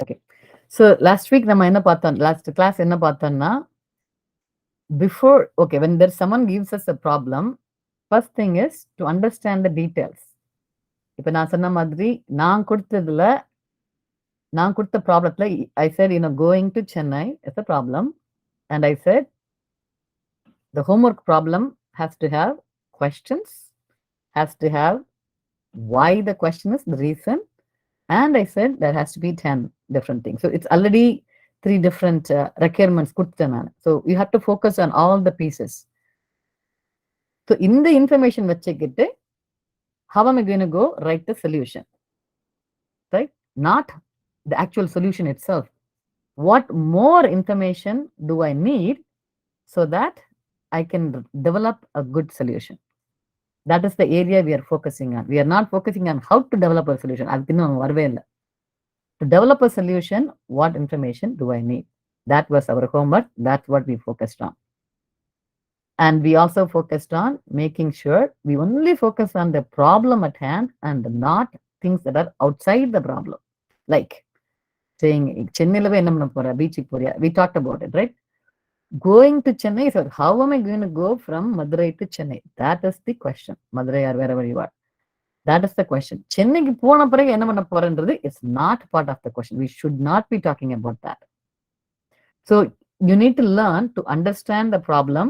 Okay. So last week நம்ம என்ன பார்த்தோம், last class என்ன பார்த்தோம்னா, before, okay, when there's someone gives us a problem, first thing is to understand the details. இப்ப நான் சொன்ன மாதிரி நான் கொடுத்த ப்ராப்ளத்துல I said, going to Chennai is a problem, and I said the homework problem has to have questions, has to have why the question is, the reason, and I said there has to be 10 different things. So it's already 3 different requirements. So you have to focus on all the pieces. So in the information vachikittu, how am I going to go write the solution? Right? Not the actual solution itself. What more information do I need so that I can develop a good solution? That is the area we are focusing on. We are not focusing on how to develop a solution. To develop a solution, what information do I need? That was our homework. That's what we focused on. And we also focused on making sure we only focus on the problem at hand and not things that are outside the problem. Like saying, we talked about it, right? Going to Chennai, so how am I going to go from Madurai to Chennai? That is the question. Madurai or wherever you are. That is the question. Chennai pona பிறகு என்ன பண்ண போறன்றது is not part of the question. We should not be talking about that. So you need to learn to understand the problem,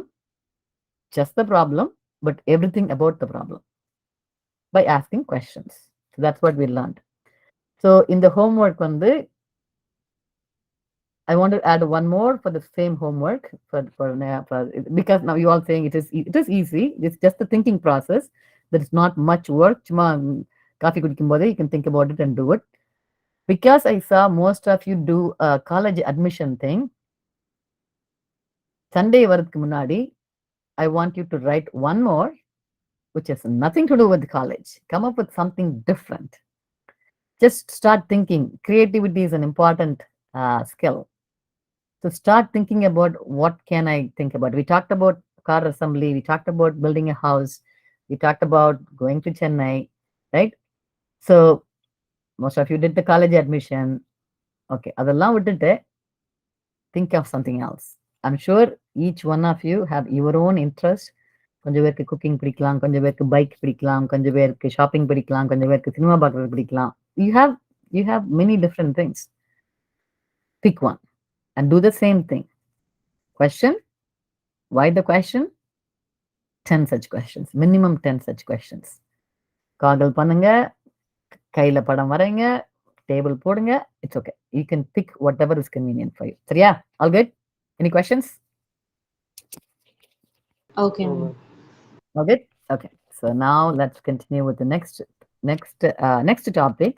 just the problem, but everything about the problem by asking questions. So that's what we learned. So in the homework I want to add one more for the same homework for because now you all saying it is easy. It's just the thinking process. There is not much work. Coffee you can think about it and do it. Because I saw most of you do a college admission thing. Sunday varadhukku munadi, I want you to write one more, which has nothing to do with college. Come up with something different. Just start thinking. Creativity is an important skill. So start thinking about what can I think about. We talked about car assembly. We talked about building a house. We talked about going to Chennai, right? So most of you did the college admission. Okay, அதெல்லாம் விட்டுட்டு think of something else. I'm sure each one of you have your own interest. கொஞ்சம் பேருக்கு cooking பிடிக்கலாம், கொஞ்சம் பேருக்கு bike பிடிக்கலாம், கொஞ்சம் பேருக்கு ஷாப்பிங் பிடிக்கலாம், கொஞ்சம் பேருக்கு சினிமா பார்க்கறது பிடிக்கலாம். You have many different things. Pick one and do the same thing. Question, why the question? 10 such questions, minimum 10 such questions. Kargil பண்ணுங்க, கையில படம் வரைங்க, டேபிள் போடுங்க. It's okay. You can pick whatever is convenient for you. சரியா? All good? Any questions? Okay. All good? Okay. So now let's continue with the next topic.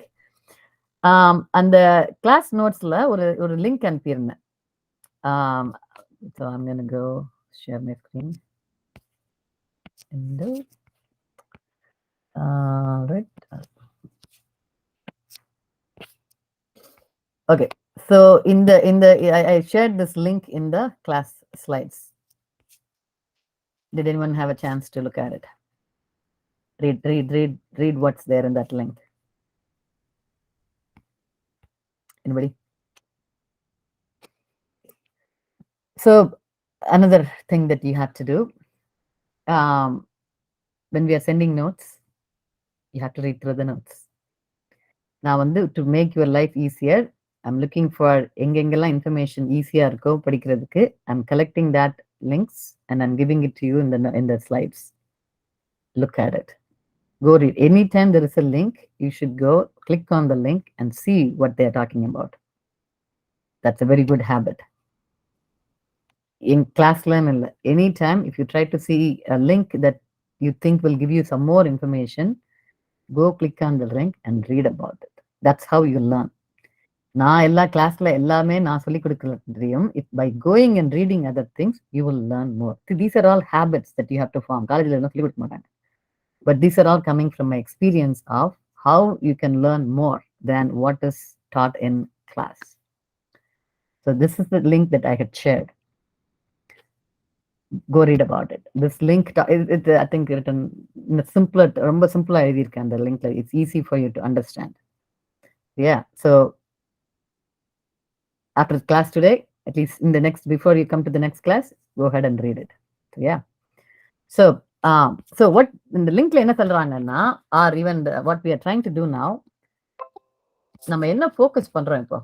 அந்த class notesல ஒரு link அனுப்பியிருந்தேன். So I'm going to go share my screen. And right. Okay. So I shared this link in the class slides. Did anyone have a chance to look at it? Read what's there in that link. Anybody? So another thing that you have to do, when we are sending notes, you have to read through the notes. Now, to make your life easier, I'm looking for engengella information easier irukko padikkiradhukku. I'm collecting that links and I'm giving it to you in the slides. Look at it. Go read. Anytime there is a link, you should go click on the link and see what they are talking about. That's a very good habit. In class learn, anytime if you try to see a link that you think will give you some more information, go click on the link and read about it. That's how you learn. நான் எல்லா கிளாஸ்ல எல்லாமே நான் சொல்லி கொடுக்கல தெரியும். By going and reading other things, you will learn more. See, these are all habits that you have to form. காலேஜ்ல எல்லாம் சொல்லி கொடுக்க மாட்டாங்க. But these are all coming from my experience of how you can learn more than what is taught in class. So this is the link that I had shared. Go read about it. This link, I think written in a simpler, ரொம்ப சிம்பிளா எழுதியிருக்கேன் அந்த லிங்க்ல. It's easy for you to understand. Yeah, so after class today, at least in the next, before you come to the next class, go ahead and read it. Yeah. So, what in the linkல என்ன சொல்றாங்கன்னா, or even what we are trying to do now, நம்ம என்ன focus பண்றோம் இப்போ?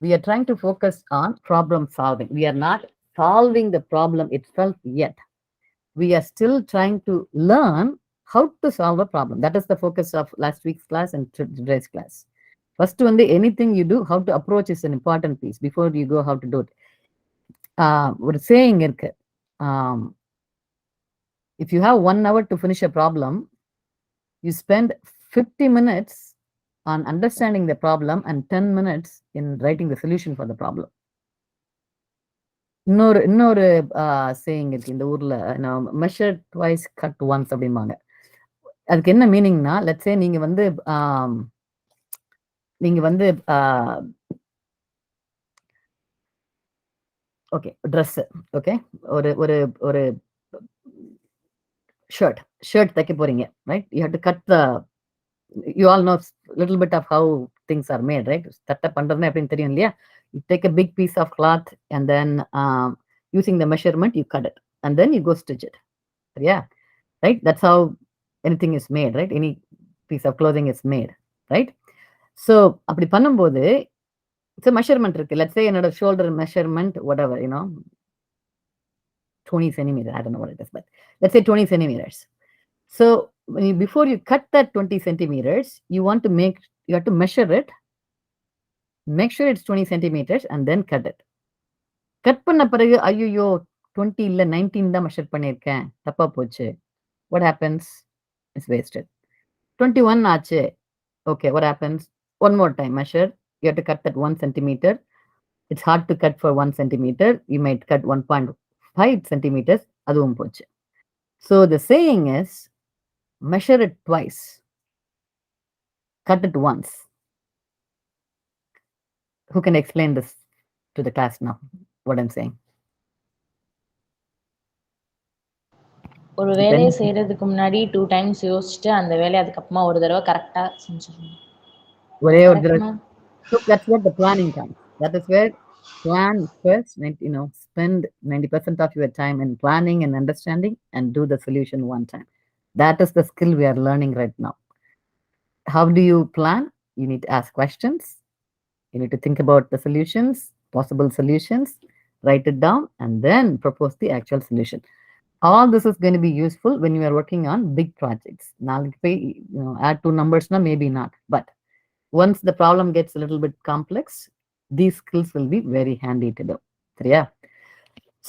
We are trying to focus on problem solving. We are not solving the problem itself yet. We are still trying to learn how to solve a problem. That is the focus of last week's class and today's class. First, anything you do, how to approach is an important piece before you go how to do it. ஒரு saying இருக்கு. If you have 1 hour to finish a problem, you spend 50 minutes on understanding the problem and 10 minutes in writing the solution for the problem. இன்னொரு saying இருக்கு இந்த ஊர்ல, measure twice cut once அப்படிம்பாங்க. அதுக்கு என்ன மீனிங்னா, let's say நீங்க வந்து okay dress, okay ஒரு ஒரு ஒரு ஷர்ட் தைக்க போறீங்க, right? You have to cut the, you all know little bit of how things are made, right? தட்டை பண்றதுன்னா எப்படின்னு தெரியும் இல்லையா? You take a big piece of cloth and then using the measurement you cut it and then you go stitch it. Yeah, right? That's how anything is made, right? Any piece of clothing is made, right? So அப்படி பண்ணும்போது it's a measurement இருக்கு. Let's say என்னோட shoulder measurement whatever, 20 centimeters, I don't know what it is, but let's say 20 centimeters. So before you cut that 20 centimeters, you have to measure it, make sure it's 20 centimeters and then cut it. Cut பண்ண பிறகு ஐயோ 20 இல்ல 19 தான் measure பண்ணியிருக்கேன், தப்பா போச்சு. What happens? It's wasted. 21 ஆச்சு. Okay, what happens? One more time measure. You have to cut that 1 centimeter. It's hard to cut for 1 centimeter. You might cut 1.5 centimeters. அதுவும் போச்சு. So the saying is, measure it twice, cut it once. Who can explain this to the class now, what I'm saying? ஒரு வேலையை செய்யறதுக்கு முன்னாடி 2 times யோசிச்சுட்டு அந்த வேலையை அதுக்கப்புறமா ஒரு தடவை கரெக்டா செஞ்சிடணும். ஒரே ஒரு தடவை. So that's what the planning comes. That is where plan first, spend 90% of your time in planning and understanding and do the solution one time. That is the skill we are learning right now. How do you plan? You need to ask questions. You need to think about the solutions, possible solutions, write it down, and then propose the actual solution. All this is going to be useful when you are working on big projects. Now, add 2 numbers, maybe not, but once the problem gets a little bit complex, these skills will be very handy to do. Yeah.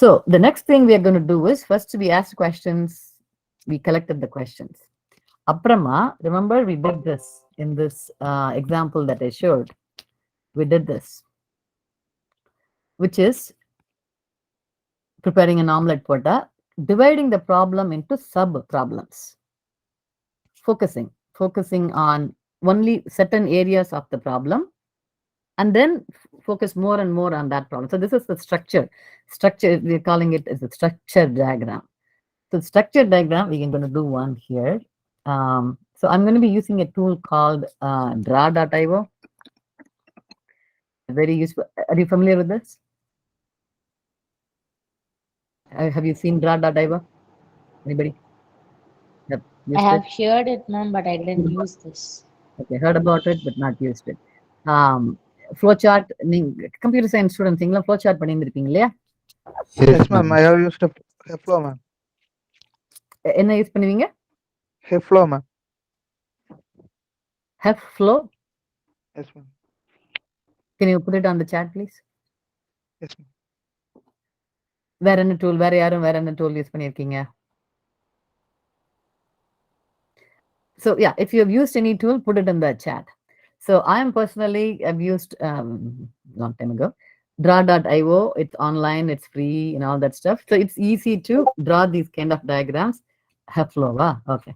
So the next thing we are going to do is, first we asked questions, we collected the questions. Aprama, remember we did this in this example that I showed. We did this, which is preparing an omelette pota, dividing the problem into sub-problems, focusing on only certain areas of the problem, and then focus more and more on that problem. So this is the structure. We're calling it as a structure diagram. So the structure diagram, we're going to do one here. So I'm going to be using a tool called draw.io. Very useful. Are you familiar with this? Have you seen draw.io? Anybody? I have heard it, ma'am, but I didn't use this. Okay, heard about it but not used it. Flowchart, computer science students, flowchart பண்ணியிருந்திருப்பீங்க இல்லையா? Yes ma'am, I have used a flow ma'am. என்ன use பண்ணுவீங்க? Flow ma'am. Flow? Yes ma'am. Can you put it on the chat please? Yes ma'am. வேற என்ன tool, வேற யாரும் வேற என்ன tool use பண்ணியிருக்கீங்க? So yeah, if you have used any tool, put it in the chat. So I am personally, I've used long time ago, draw.io. It's online, it's free and all that stuff. So it's easy to draw these kind of diagrams. Flow, okay.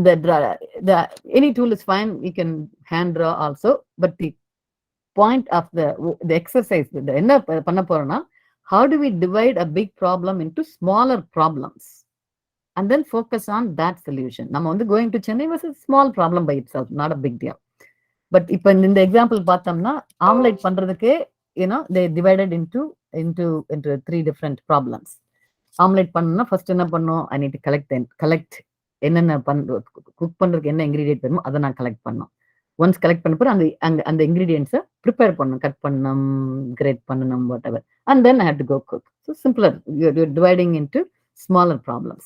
The any tool is fine. You can hand draw also, but the point of the exercise, enna panna porona, how do we divide a big problem into smaller problems and then focus on that solution? Nama going to Chennai was a small problem by itself, not a big deal. But இப்போ இந்த example பார்த்தோம்னா omelette பண்றதுக்கு they divided into into 3 different problems. Omelette பண்ணணும்னா first என்ன பண்ணும், I need to collect என்னென்ன cook பண்றதுக்கு என்ன இன்கிரீடியன்ட் வேணுமோ அதை நான் கலெக்ட் பண்ணணும். ஒன்ஸ் கலெக்ட் பண்ண பிறகு அந்த இன்கிரீடியன்ஸை ப்ரிப்பேர் பண்ணணும், கட் பண்ணணும், கிரேட் பண்ணணும், whatever, and then I have to go cook. So simpler, you're dividing into smaller problems.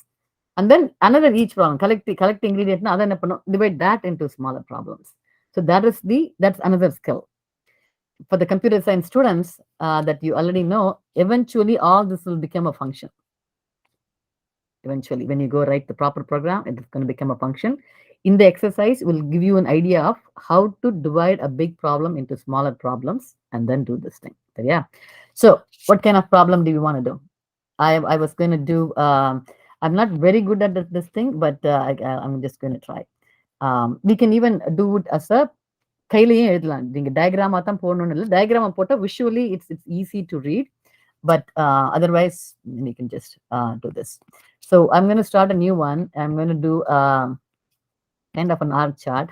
And then another each problem, collect ingredient, அதை என்ன பண்ணும், divide that into smaller problems. So that's another skill. For the computer science students that you already know, eventually all this will become a function. Eventually, when you go write the proper program, it is going to become a function. In the exercise, will give you an idea of how to divide a big problem into smaller problems and then do this thing. Yeah. So what kind of problem do you want to do? I was going to do, I'm not very good at this thing, but I'm just going to try. We can even do it as a கையிலையும் எழுதலாம். நீங்க டயக்ராமா தான் போடணும்னு இல்லை, டயக்ராமா போட்டால் visually it's easy to read, but otherwise you can just do this. So I'm going to start a new one. I'm going to do kind of an arc chart.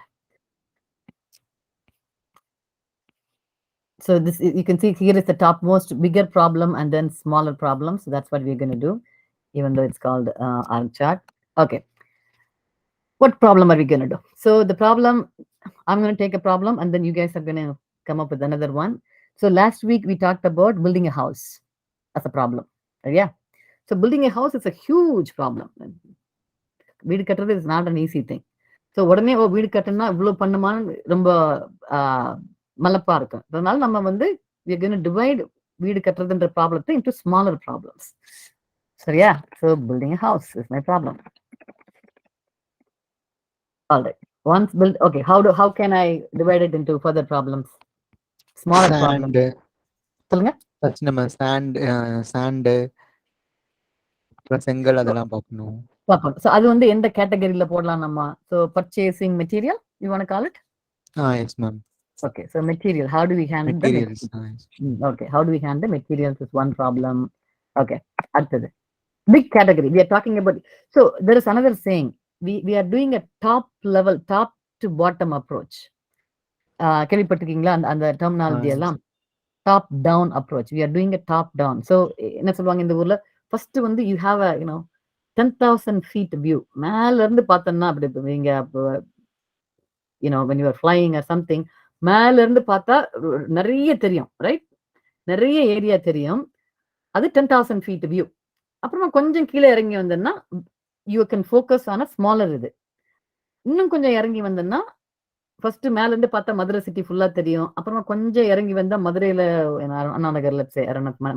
So this, you can see here is the topmost bigger problem and then smaller problems. So that's what we're going to do, even though it's called arc chart. Okay, what problem are we going to do? So the problem, I'm going to take a problem and then you guys are going to come up with another one. So last week we talked about building a house as a problem. Yeah. So building a house is a huge problem. வீடு கட்டுறது is not an easy thing. So உடனே வீடு கட்டணும்னா இவ்வளோ பண்ணுமான்னு ரொம்ப மலப்பா இருக்கும். அதனால நம்ம வந்து we are going to divide வீடு கட்டுறதுன்ற ப்ராப்ளத்தை into smaller problems. சரியா? So building a house is my problem. All right. Once built, okay, how can I divide it into further problems? Smaller problems. சொல்லுங்க. நம்ம சாண்ட் செங்கல் அதெல்லாம் பார்க்கணும். So அது வந்து எந்த கேட்டகரியில போடலாம் நம்ம? So purchasing material, you want call it? Yes ma'am. Okay, so material, how do we handle materials? Okay, how do we handle materials is one problem. Okay, அடுத்தது big category we are talking about. So there is another saying, we are doing a top level, top to bottom approach. கேள்விப்பட்டிருக்கீங்களா அந்த terminology எல்லாம்? Top down approach. we are doing a top down. So என்ன சொல்லுவாங்க இந்த ஊர்ல, first வந்து you have a 10,000 feet view. மேல இருந்து பார்த்தோம்னா அப்படி நீங்க when you are flying or something, மேல இருந்து பார்த்தா நிறைய தெரியும், ரைட்? நிறைய ஏரியா தெரியும். அது 10,000 feet view. அப்புறமா கொஞ்சம் கீழே இறங்கி வந்தோம்னா you can focus on a smaller இது. இன்னும் கொஞ்சம் இறங்கி வந்தோம்னா ஃபர்ஸ்ட் மேல இருந்து பார்த்தா மதுரை சிட்டி ஃபுல்லா தெரியும். அப்புறமா கொஞ்சம் இறங்கி வந்தா மதுரையில அண்ணா நகர்ல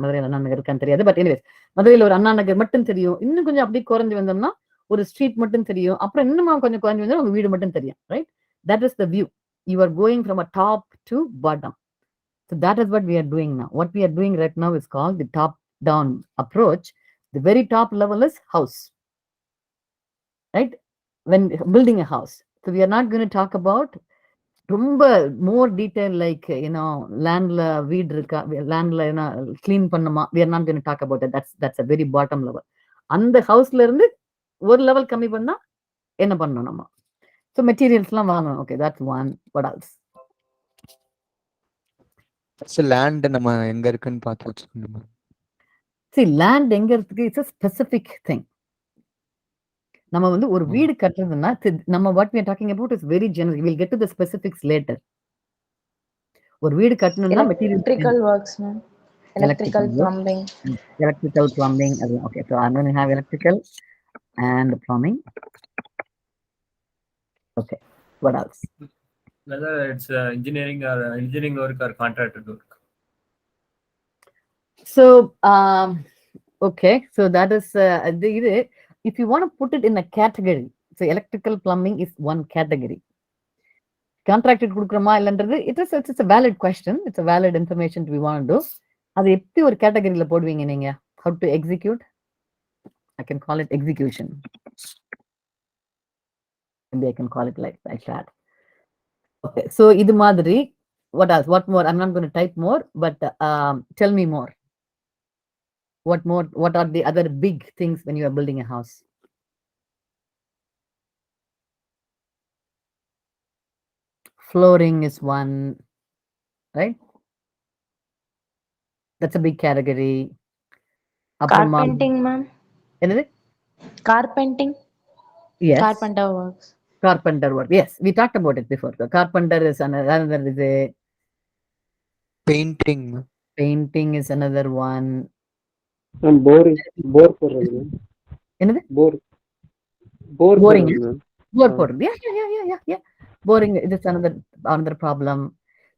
மதுரையில அண்ணா நகர் இருக்கான்னு தெரியாது, பட் எனிவேஸ் மதுரையில ஒரு அண்ணா நகர் மட்டும் தெரியும். இன்னும் கொஞ்சம் அப்படியே குறைஞ்சு வந்தோம்னா ஒரு ஸ்ட்ரீட் மட்டும் தெரியும். அப்புறம் இன்னுமா கொஞ்சம் குறைஞ்சு வந்தா உங்க வீடு மட்டும் தெரியும், right? That is the view. You are going from a top to bottom. So that is what we are doing now. What we are doing right now is called the top down approach. The very top level is house, right? When building a house. So we are not going to talk about ரொம்ப more detail like landல வீடு இருக்கா, landல clean பண்ணுமா, we are not going to talk about that. That's a very bottom level. அந்த ஹவுஸ்ல இருந்து ஒரு level கம்மி பண்ணா என்ன பண்ணணும் நம்ம? So materials எல்லாம் வாங்கணும். Okay, that's one. What else? Land நம்ம எங்க இருக்குன்னு பார்த்து வச்சுக்கணும். See, land எங்க இருக்கு, it's a specific thing. நம்ம வந்து ஒரு வீடு கட்டுறதுன்னா நம்ம what we are talking about is very general. We will get to the specifics later. ஒரு வீடு கட்டணும்னா electrical works, ma'am. Electrical plumbing. Electrical plumbing. Okay, so I'm going to have electrical and plumbing. Okay, what else? Whether it's engineering work or contracted work. So okay, so that is if you want to put it in a category, so electrical plumbing is one category. Contracted குடுக்குறோமா இல்லன்றது it's a valid question. It's a valid information we want to do. அது எப்படி ஒரு கேட்டகரியில போடுவீங்க நீங்க? How to execute? I can call it execution. Maybe I can call it like that. Okay, so இது மாதிரி what else? What more? I'm not going to type more, but tell me more. What more? What are the other big things when you are building a house? flooring is one, right? That's a big category. அப்புறமா Carpenting, ma'am. என்னது? Carpenting. Yes. Carpenter works. Carpenter work. Yes, we talked about it before. The carpenter is another is a Painting. painting is another one. Ma'am bore போடுறது ma'am. என்னது? Bore Boring. போடுறது ma'am. Bore போடுறது. Yeah. Boring is another problem.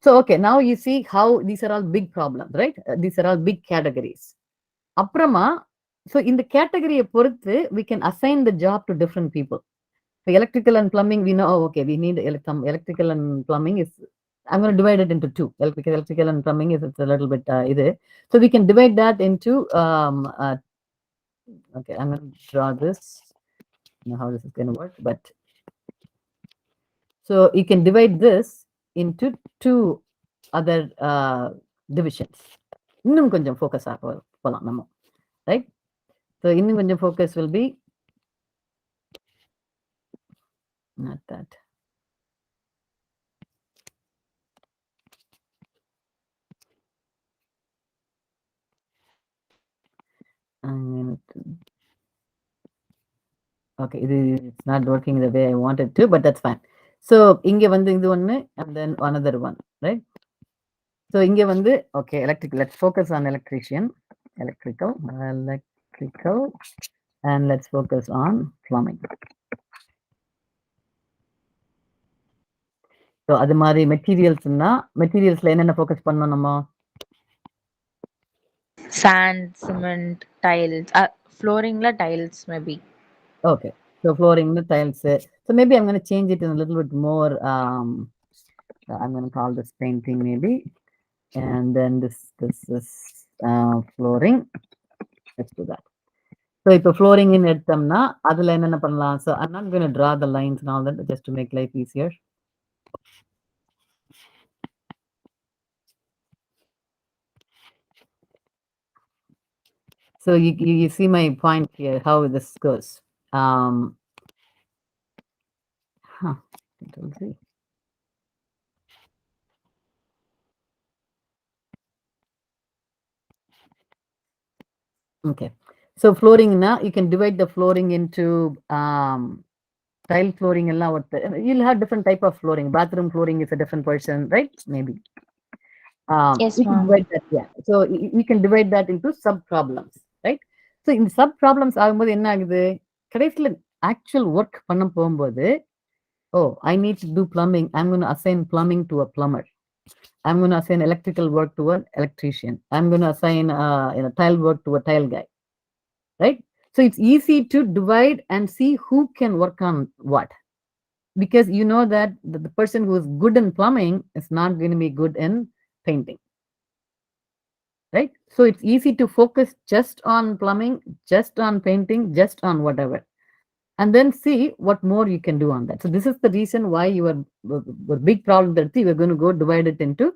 So okay, now you see how these are all big problems, right? These are all big categories. அப்புறமா so in the category பொறுத்து we can assign the job to different people. For electrical and plumbing, we know, oh, okay, we need electrical and plumbing is, I'm going to divide it into two. Electrical and plumbing is it's a little bit either. So we can divide that into, okay, I'm going to draw this. I don't know how this is going to work, but so you can divide this into two other divisions. இன்னும் கொஞ்சம் focus போலாம் நம்ம, right? So இன்னும் கொஞ்சம் focus will be not that. Okay, it's not working the way I wanted to, but that's fine. So இங்க வந்து இது ஒண்ணு and then another one, right? So இங்க வந்து okay, electrical. Let's focus on electrical, and let's focus on plumbing. So அது மாதிரி மெட்டீரியல்ஸ்னா மெட்டீரியல்ஸ்ல என்னென்ன focus பண்ணணும் நம்ம? Sand, cement, tiles. Flooring la tiles maybe. Okay, so flooring, the tiles. So maybe I'm going to change it in a little bit more. I'm going to call this painting maybe, and then this is flooring. Let's do that. So if flooring in எடுத்தோம்னா அதுல என்னென்ன பண்ணலாம்? So I'm not going to draw the lines and all that just to make life easier. So you see my point here, how this goes. Control C. Okay, so flooring now you can divide the flooring into tile flooring and you'll have different type of flooring. Bathroom flooring is a different person, right? Maybe. Yes, We can ma'am. divide that, yeah. So we can divide that into sub problems, right? So in sub problems ஆகும்போது என்ன ஆகுது? கடைசில actual work பண்ண போகும்போது, oh, I need to do plumbing. I'm going to assign plumbing to a plumber. I'm going to assign electrical work to an electrician. I'm going to assign tile work to a tile guy, right? So it's easy to divide and see who can work on what, because you know that the person who is good in plumbing is not going to be good in painting, right? So it's easy to focus just on plumbing, just on painting, just on whatever, and then see what more you can do on that. So this is the reason why your big problem that you are going to go divide it into.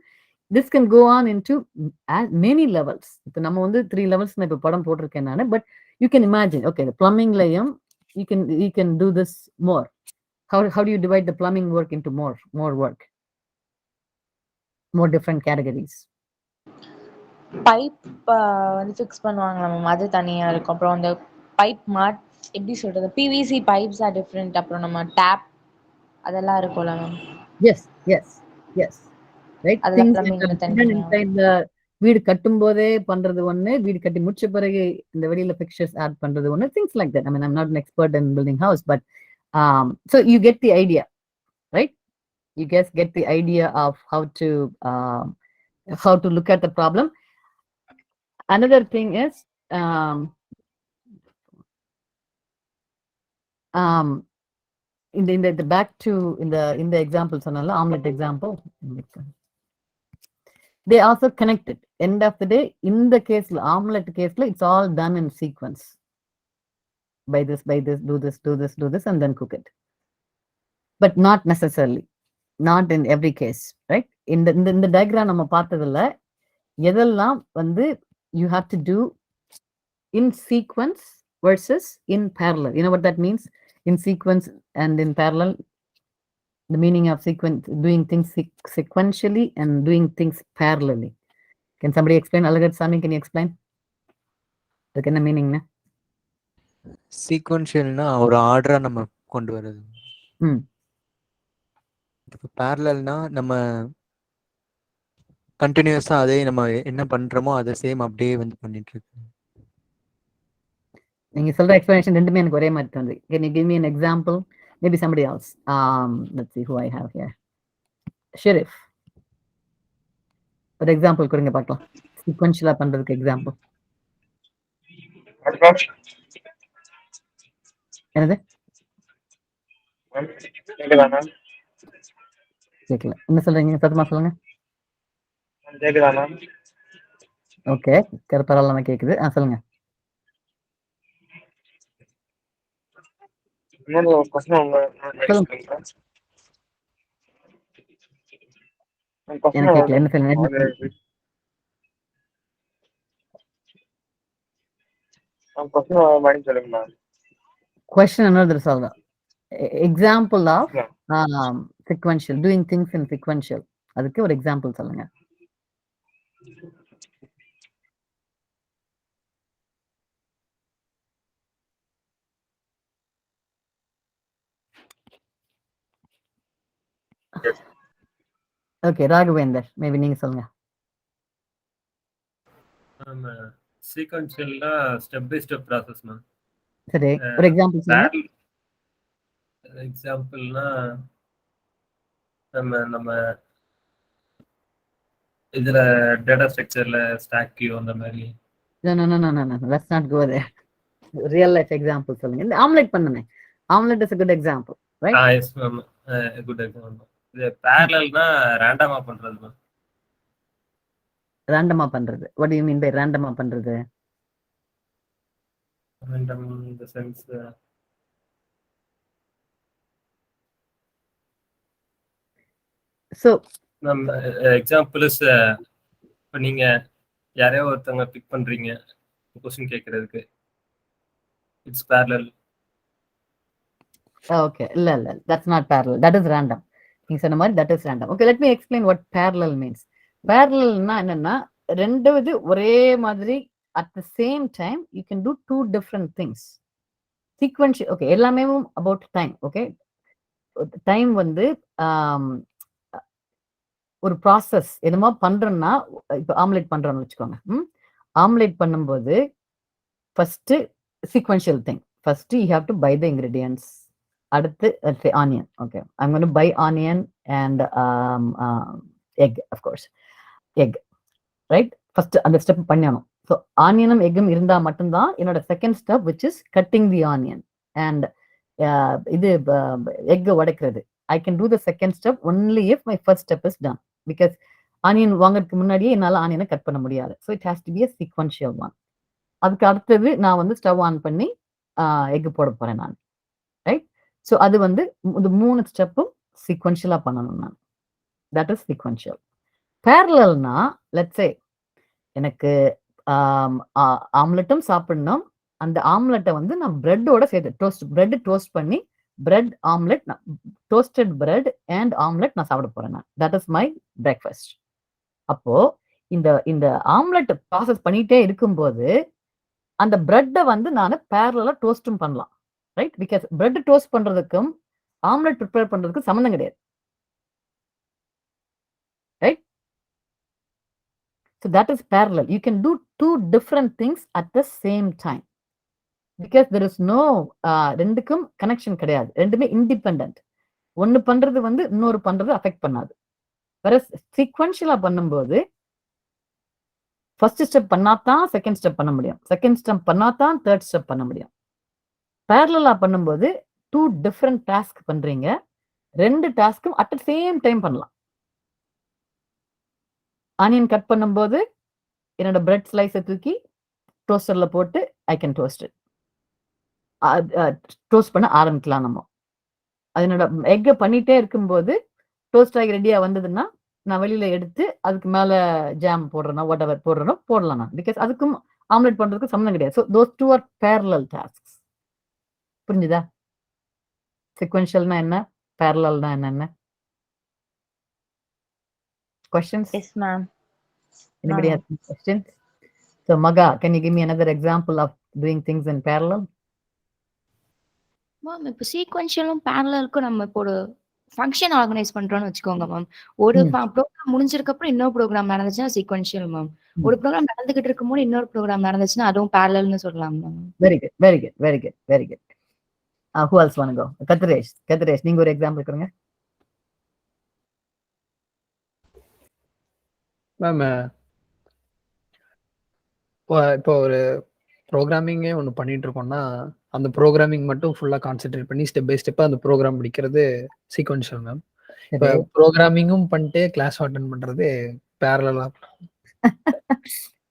This can go on into many levels. இப்போ நம்ம வந்து 3 levels நான் இப்போ படம் போட்டிருக்கேன் நானு, but you can imagine, okay, the plumbing layum, you can do this more. How do you divide the plumbing work into more work, more different categories? Pipe வந்து fix பண்ணுவாங்களா மேம், அது தனியா இருக்கும். அப்புறம் அந்த பைப் எப்படி சொல்றது, பிவிசி பைப்ஸ் ஆர் டிஃப்ரெண்ட். அப்புறம் நம்ம டேப் அதெல்லாம் இருக்கும்ல மேம். Yes, right. அதுல Things plumbing that are தனியா. hidden inside the வீடு கட்டும் போதே பண்றது ஒண்ணு, வீடு கட்டி முடிச்ச பிறகு இந்த வெளியில பிக்சர்ஸ் ஆட் பண்றது ஒண்ணு, things like that. I mean, I'm not an expert in building house, but so you get the idea, right? You guys get the idea of how to look at the problem. Another thing is in the back to in the example சொன்னல omelette example, they also connected. End of the day, in the case omelette case it's all done in sequence. By this, do this, and then cook it. But not necessarily, not in every case, right? In the diagram நம்ம பார்த்ததுல எதெல்லாம் வந்து you have to do in sequence versus in parallel. You know what that means? In sequence and in parallel. The meaning of doing things sequentially and doing things parallelly. Can somebody explain? Alagat Sami, can you explain? அதுக்கு என்ன மீனிங்னா? சீக்வன்ஷியல்னா ஒரு ஆர்டரா நம்ம கொண்டு வர்றது. ம் இப்போ பேரலல்னா நம்ம கண்டினியூஸா அதே நம்ம என்ன பண்றோமோ அதை சேம் அப்படியே வந்து பண்ணிட்டு இருக்கு. நீங்க சொல்ற எக்ஸ்பிளனேஷன் ரெண்டுமே எனக்கு ஒரே மாதிரி தோணுது. Can you give me an example? Maybe somebody else. Let's see who I have here. Sheriff. ஒரு எக்ஸாம்பிள் கொடுங்க பார்க்கலாம். சீக்வென்ஷியலா பண்றதுக்கு எக்ஸாம்பிள். என்னது? கேட்கல. என்ன சொல்றீங்க? சத்தமா சொல்லுங்க. ஓகே, பரவாயில்லாம கேக்குது. சொல்லுங்க. எனக்கு கேட்கல. என்ன சொல்லுங்க? Question another solve. Example of sequential, doing things in sequential. அதுக்கு ஒரு எக்ஸாம்பிள் சொல்லுங்க. ஓகே, ராகவேந்தர், மேபி நீங்க சொல்லுங்க. சீக்வென்ஷியல்னா step by step process ma'am. சரி, ஒரு எக்ஸாம்பிள் சொல்லுங்க. எக்ஸாம்பிள்னா நம்ம இதுல டேட்டா ஸ்ட்ரக்சர்ல ஸ்டாக் கியூ அந்த மாதிரி. No, let's not go there. Real life example சொல்லுங்க. இந்த ஆம்லெட் பண்ணுங்க. Omelette is a good example, right? Yes ma'am, good example. இது parallelனா ரேண்டமா பண்றது மேம். ரேண்டமா பண்றது. What do you mean by ரேண்டமா பண்றது? Random in the sense So ma'am example is இப்போ நீங்க யாரையோ ஒருத்தவங்க பிக் பண்றீங்க கொஸ்டின் கேட்கறதுக்கு, இட்ஸ் parallel. okay, இல்ல that's not parallel, that is random. நீங்க சொன்ன மாதிரி that is random. Okay, let me explain what parallel means. Parallelனா என்னன்னா, ரெண்டு இது ஒரே மாதிரி at the same time you can do two different things. Sequential, okay, எல்லாமே about time. Okay, time வந்து ஒரு ப்ராசஸ் என்னமோ பண்றோம்னா, இப்போ ஆம்லெட் பண்றோம்னு வச்சுக்கோங்க. ஆம்லெட் பண்ணும்போது first sequential thing. First you have to buy the ingredients. அடுத்து onion. Okay, I'm going to buy onion and egg, of course egg, right? First அந்த ஸ்டெப் பண்ணணும். ஸோ ஆனியனும் எக்கும் இருந்தால் மட்டும்தான் என்னோட second step, which is cutting the onion and இது egg உடைக்கிறது. I can do the second step only if my first step is done, because onion வாங்குறதுக்கு முன்னாடியே என்னால் ஆனியனை கட் பண்ண முடியாது. So it has to be a sequential one. அதுக்கு அடுத்தது நான் வந்து ஸ்டவ் ஆன் பண்ணி எக் போட போறேன் நான், ரைட்? ஸோ அது வந்து இந்த 3 ஸ்டெப்பும் சீக்வென்ஷியலா பண்ணணும் நான். That is sequential. பேரலல்னா, லெட்ஸ் சே எனக்கு ஆம்லெட்டும் சாப்பிடணும், அந்த ஆம்லெட்டை வந்து நான் பிரெட்டோட சேர்த்து பிரெட் டோஸ்ட் பண்ணி bread omelette, toasted bread and omelette நான் சாப்பிட போறேன் நான். That is my breakfast. அப்போ இந்த ஆம்லெட் ப்ராசஸ் பண்ணிட்டே இருக்கும்போது அந்த பிரெட்டை வந்து நான் பேரலா டோஸ்டும் பண்ணலாம், ரைட்? பிகாஸ் பிரெட் டோஸ்ட் பண்றதுக்கும் ஆம்லெட் ப்ரிப்பேர் பண்றதுக்கும் சம்மந்தம் கிடையாது, right? So that is parallel. You can do two different things at the same time because there is no ரெண்டுக்கும் கனெக்ஷன் கிடையாது, ரெண்டுமே இண்டிபெண்டன்ட். ஒன்னு பண்றது வந்து இன்னொரு பண்றது அஃபெக்ட் பண்ணாது. வேற சீக்வென்ஷியலா பண்ணும்போது ஃபர்ஸ்ட் ஸ்டெப் பண்ணாதான் செகண்ட் ஸ்டெப் பண்ண முடியும், செகண்ட் ஸ்டெப் பண்ணாதான் தேர்ட் ஸ்டெப் பண்ண முடியும். பேரலலா பண்ணும்போது டூ டிஃப்ரெண்ட் டாஸ்க் பண்றீங்க, ரெண்டு டாஸ்க்கும் அட் த சேம் டைம் பண்ணலாம். ஆனியன் கட் பண்ணும்போது என்னோட பிரெட் ஸ்லைஸை தூக்கி டோஸ்டர்ல போட்டு I can toast it, toast பண்ண ஆரம்பிக்கலாம் நம்ம. அதனோட எக்கை பண்ணிட்டே இருக்கும்போது டோஸ்ட் ஆகி ரெடியா வந்ததுன்னா நான் வெளியில எடுத்து அதுக்கு மேல ஜாம் போடுறேன்னா வாட் எவர் போடுறனோ போடலாம் நான், பிகாஸ் அதுக்கும் ஆம்லெட் பண்றதுக்கு சம்மந்தம் கிடையாது. So those two are parallel tasks. புரிஞ்சுதா? சீக்வென்ஷியல்னா என்ன, பேரலல்னா என்னென்ன? Questions? Yes, ma'am. Anybody has any questions? So Maga, can you give me another example of doing things in parallel? Ma'am இப்போ சீக்வென்ஷியலும் பேரலலுக்கும் நம்ம இப்போ ஒரு ஃபங்க்ஷன் ஆர்கனைஸ் பண்றோம்னு வச்சுக்கோங்க மேம். ஒரு ம். ப்ரோக்ராம் முடிஞ்சதுக்கு அப்புறம் இன்னொரு ப்ரோக்ராம் நடந்துச்சுன்னா சீக்வென்ஷியல் மேம். ம். ஒரு ப்ரோக்ராம் நடந்துகிட்டு இருக்கும்போது இன்னொரு ப்ரோக்ராம் நடந்துச்சுன்னா அதுவும் பேரலல்னு சொல்லலாம் ma'am. Very good, very good, very good, very good. Who else want to go? Katharesh, நீங்க ஒரு எக்ஸாம்பிள் கொடுங்க. மேம் இப்போ ஒரு ப்ரோக்ராமிங்கே ஒன்று பண்ணிட்டு இருக்கோம்னா அந்த ப்ரோக்ராமிங் மட்டும் ஃபுல்லாக கான்சென்ட்ரேட் பண்ணி ஸ்டெப் பை ஸ்டெப்பாக அந்த ப்ரோக்ராம் முடிக்கிறது சீக்வென்ஷியல் மேம். இப்போ சரி. ப்ரோக்ராமிங்கும் பண்ணிட்டு கிளாஸ் அட்டன் பண்ணுறது பேரலாக.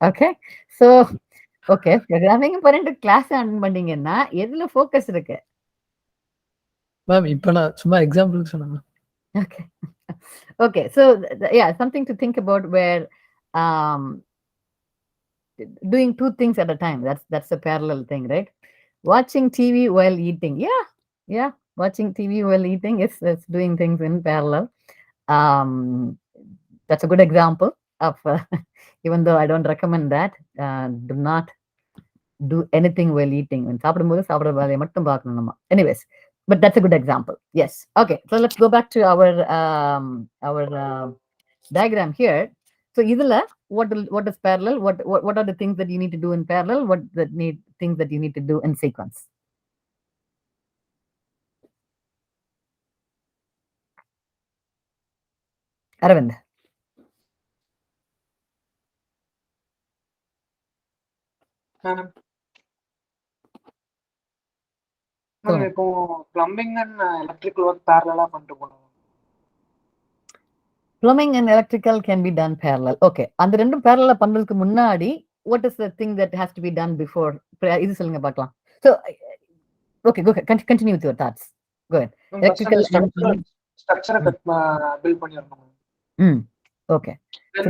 ஓகே, ஸோ ஓகே, ப்ரோக்ராமிங் பண்ணிட்டு கிளாஸ் அட்டெண்ட் பண்ணீங்கன்னா எதுல ஃபோக்கஸ் இருக்கு? மேம் இப்போ நான் சும்மா எக்ஸாம்பிளுக்கு சொன்னேன் ma'am. Okay. Okay. So yeah, something to think about where doing two things at a time. That's a parallel thing, right? Watching TV while eating. Yeah. Watching TV while eating is doing things in parallel. That's a good example of even though I don't recommend that. Do not do anything while eating. When சாப்பிடும்போது சாப்பிடுற வேலையை மட்டும் பார்க்கணும் நம்ம. Anyways, but that's a good example. Yes. Okay. So let's go back to our diagram here. So இதுல what is parallel? What are the things that you need to do in parallel? What things that you need to do in sequence? Aravind. இப்போ plumbing and electrical work பேரலலா பண்ணிட்டு போனோம். Plumbing and electrical can be done parallel. Okay. அந்த ரெண்டும் parallel பண்றதுக்கு முன்னாடி what is the thing that has to be done before? இது சொல்லுங்க பார்க்கலாம். So okay, go ahead. Continue with your thoughts. Go ahead. Electrical ஸ்ட்ரக்சரை பில்ட் பண்ணிரணும். Okay. So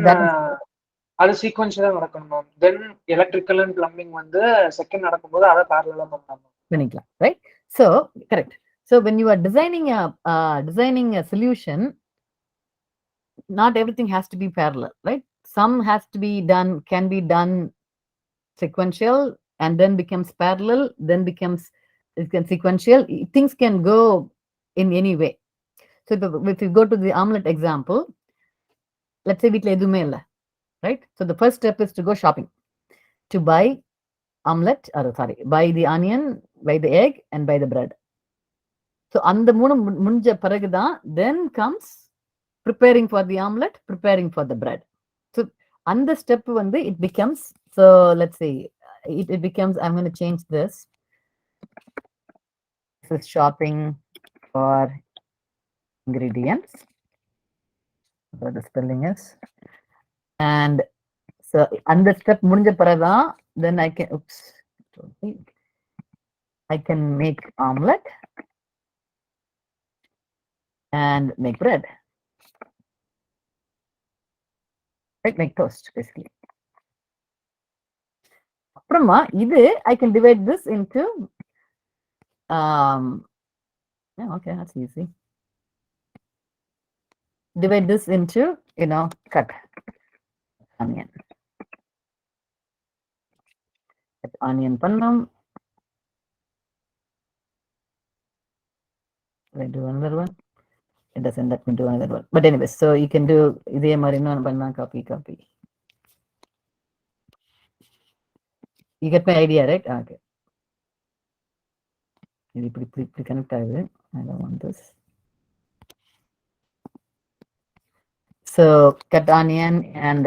அது சீக்வென்ஷியலா நடக்கணும் ma'am. Then electrical and plumbing வந்து செகண்ட் நடக்கும்போது அதை பேரலலா பண்ணிக்கலாம். Right? So correct. So when you are designing a solution, not everything has to be parallel, right? Some has to be done, can be done sequential and then becomes parallel, then becomes sequential. Things can go in any way. So if you go to the omelette example, let's say வீட்ல எதுவுமே இல்ல, right? So the first step is to go shopping to buy omelette, buy the onion, buy the egg and buy the bread. So அந்த மூணு முடிஞ்ச பிறகுதான் then comes preparing for the omelette, preparing for the bread. So on the step வந்து it becomes, so let's see, it becomes, I'm going to change this. This is shopping for ingredients, what the spelling is, and so on the step முடிஞ்ச பிறகுதான் then I can make omelette and make bread. Right, make toast basically. அப்புறமா இது I can divide this into okay, that's easy. Divide this into, cut onion. Cut onion பண்ணோம். I do another one. It doesn't let me do another one. But anyways, so you can do இதே மாதிரி இன்னொன்று பண்ணா copy. You get my idea, right? Okay. இது இப்படி connect ஆகுது. I don't want this. So cut onion and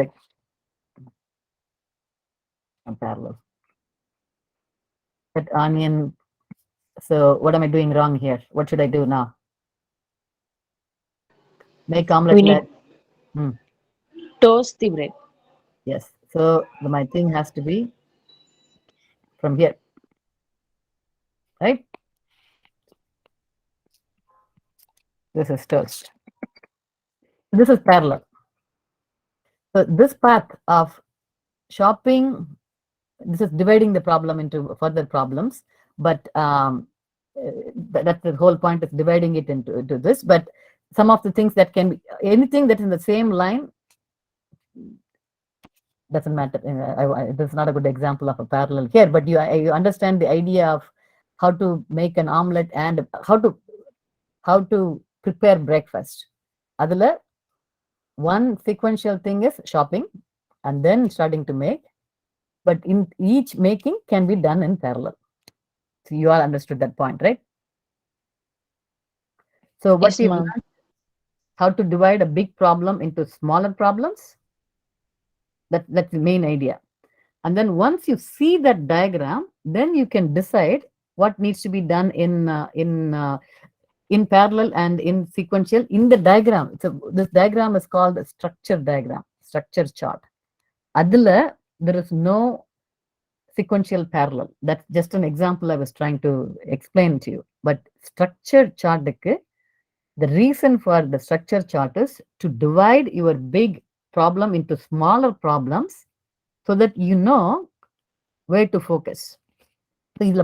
parallel. Cut onion. So what am I doing wrong here? What should I do now? Make omelette. We need toast the bread. Yes. So my thing has to be from here, right? This is toast. This is parallel. So this path of shopping, this is dividing the problem into further problems, but that's the whole point of dividing it into this. But some of the things that can be anything that is in the same line doesn't matter. This is not a good example of a parallel here, but you understand the idea of how to make an omelette and how to prepare breakfast. Adula, one sequential thing is shopping and then starting to make, but in each making can be done in parallel. So you all understood that point, right? So what Yes, we ma'am. learned, how to divide a big problem into smaller problems. That's the main idea. And then once you see that diagram, then you can decide what needs to be done in parallel and in sequential in the diagram. So this diagram is called a structure diagram, structure chart. Adula, there is no sequential parallel. That's just an example I was trying to explain to you. But structure chart, the reason for the structure chart is to divide your big problem into smaller problems so that you know where to focus. So in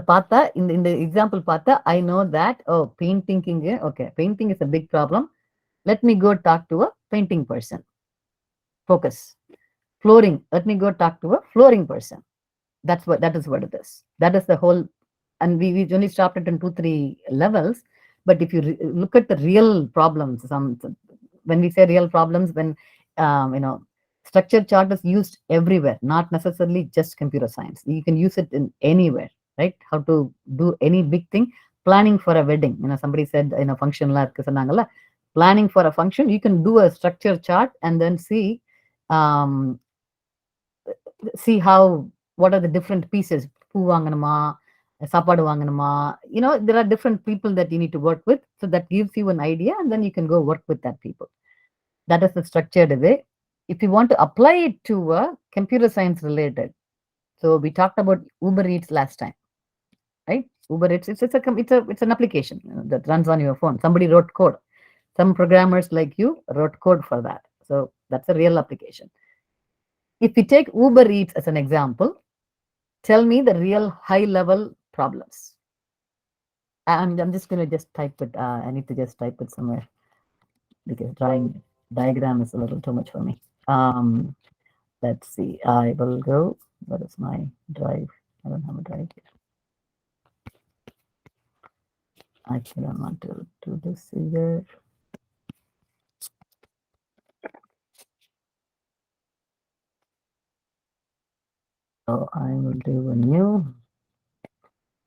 the example I know that, oh, painting, okay, painting is a big problem. Let me go talk to a painting person. Focus. Flooring, let me go talk to a flooring person. That is what it is. That is the whole, and we only stopped it in 2-3 levels. But if you look at the real problems, when we say real problems, when structure chart is used everywhere, not necessarily just computer science. You can use it in anywhere, right? How to do any big thing. Planning for a wedding, somebody said function la irukku sonnangala. Planning for a function, you can do a structure chart and then see what are the different pieces. Poo vaanganuma, சாப்பாடு வாங்கணுமா, there are different people that you need to work with. So that gives you an idea, and then you can go work with that people. That is the structured way. If you want to apply it to a computer science related, so we talked about Uber Eats last time, right? Uber Eats, it's an application that runs on your phone. Somebody wrote code. Some programmers like you wrote code for that. So that's a real application. If we take Uber Eats as an example, tell me the real high level problems. I'm just going to just type it. I need to just type it somewhere because drawing diagram is a little too much for me. Let's see. I will go. What is my drive? I don't have a drive here. Actually, I want to do this either. So I will do a new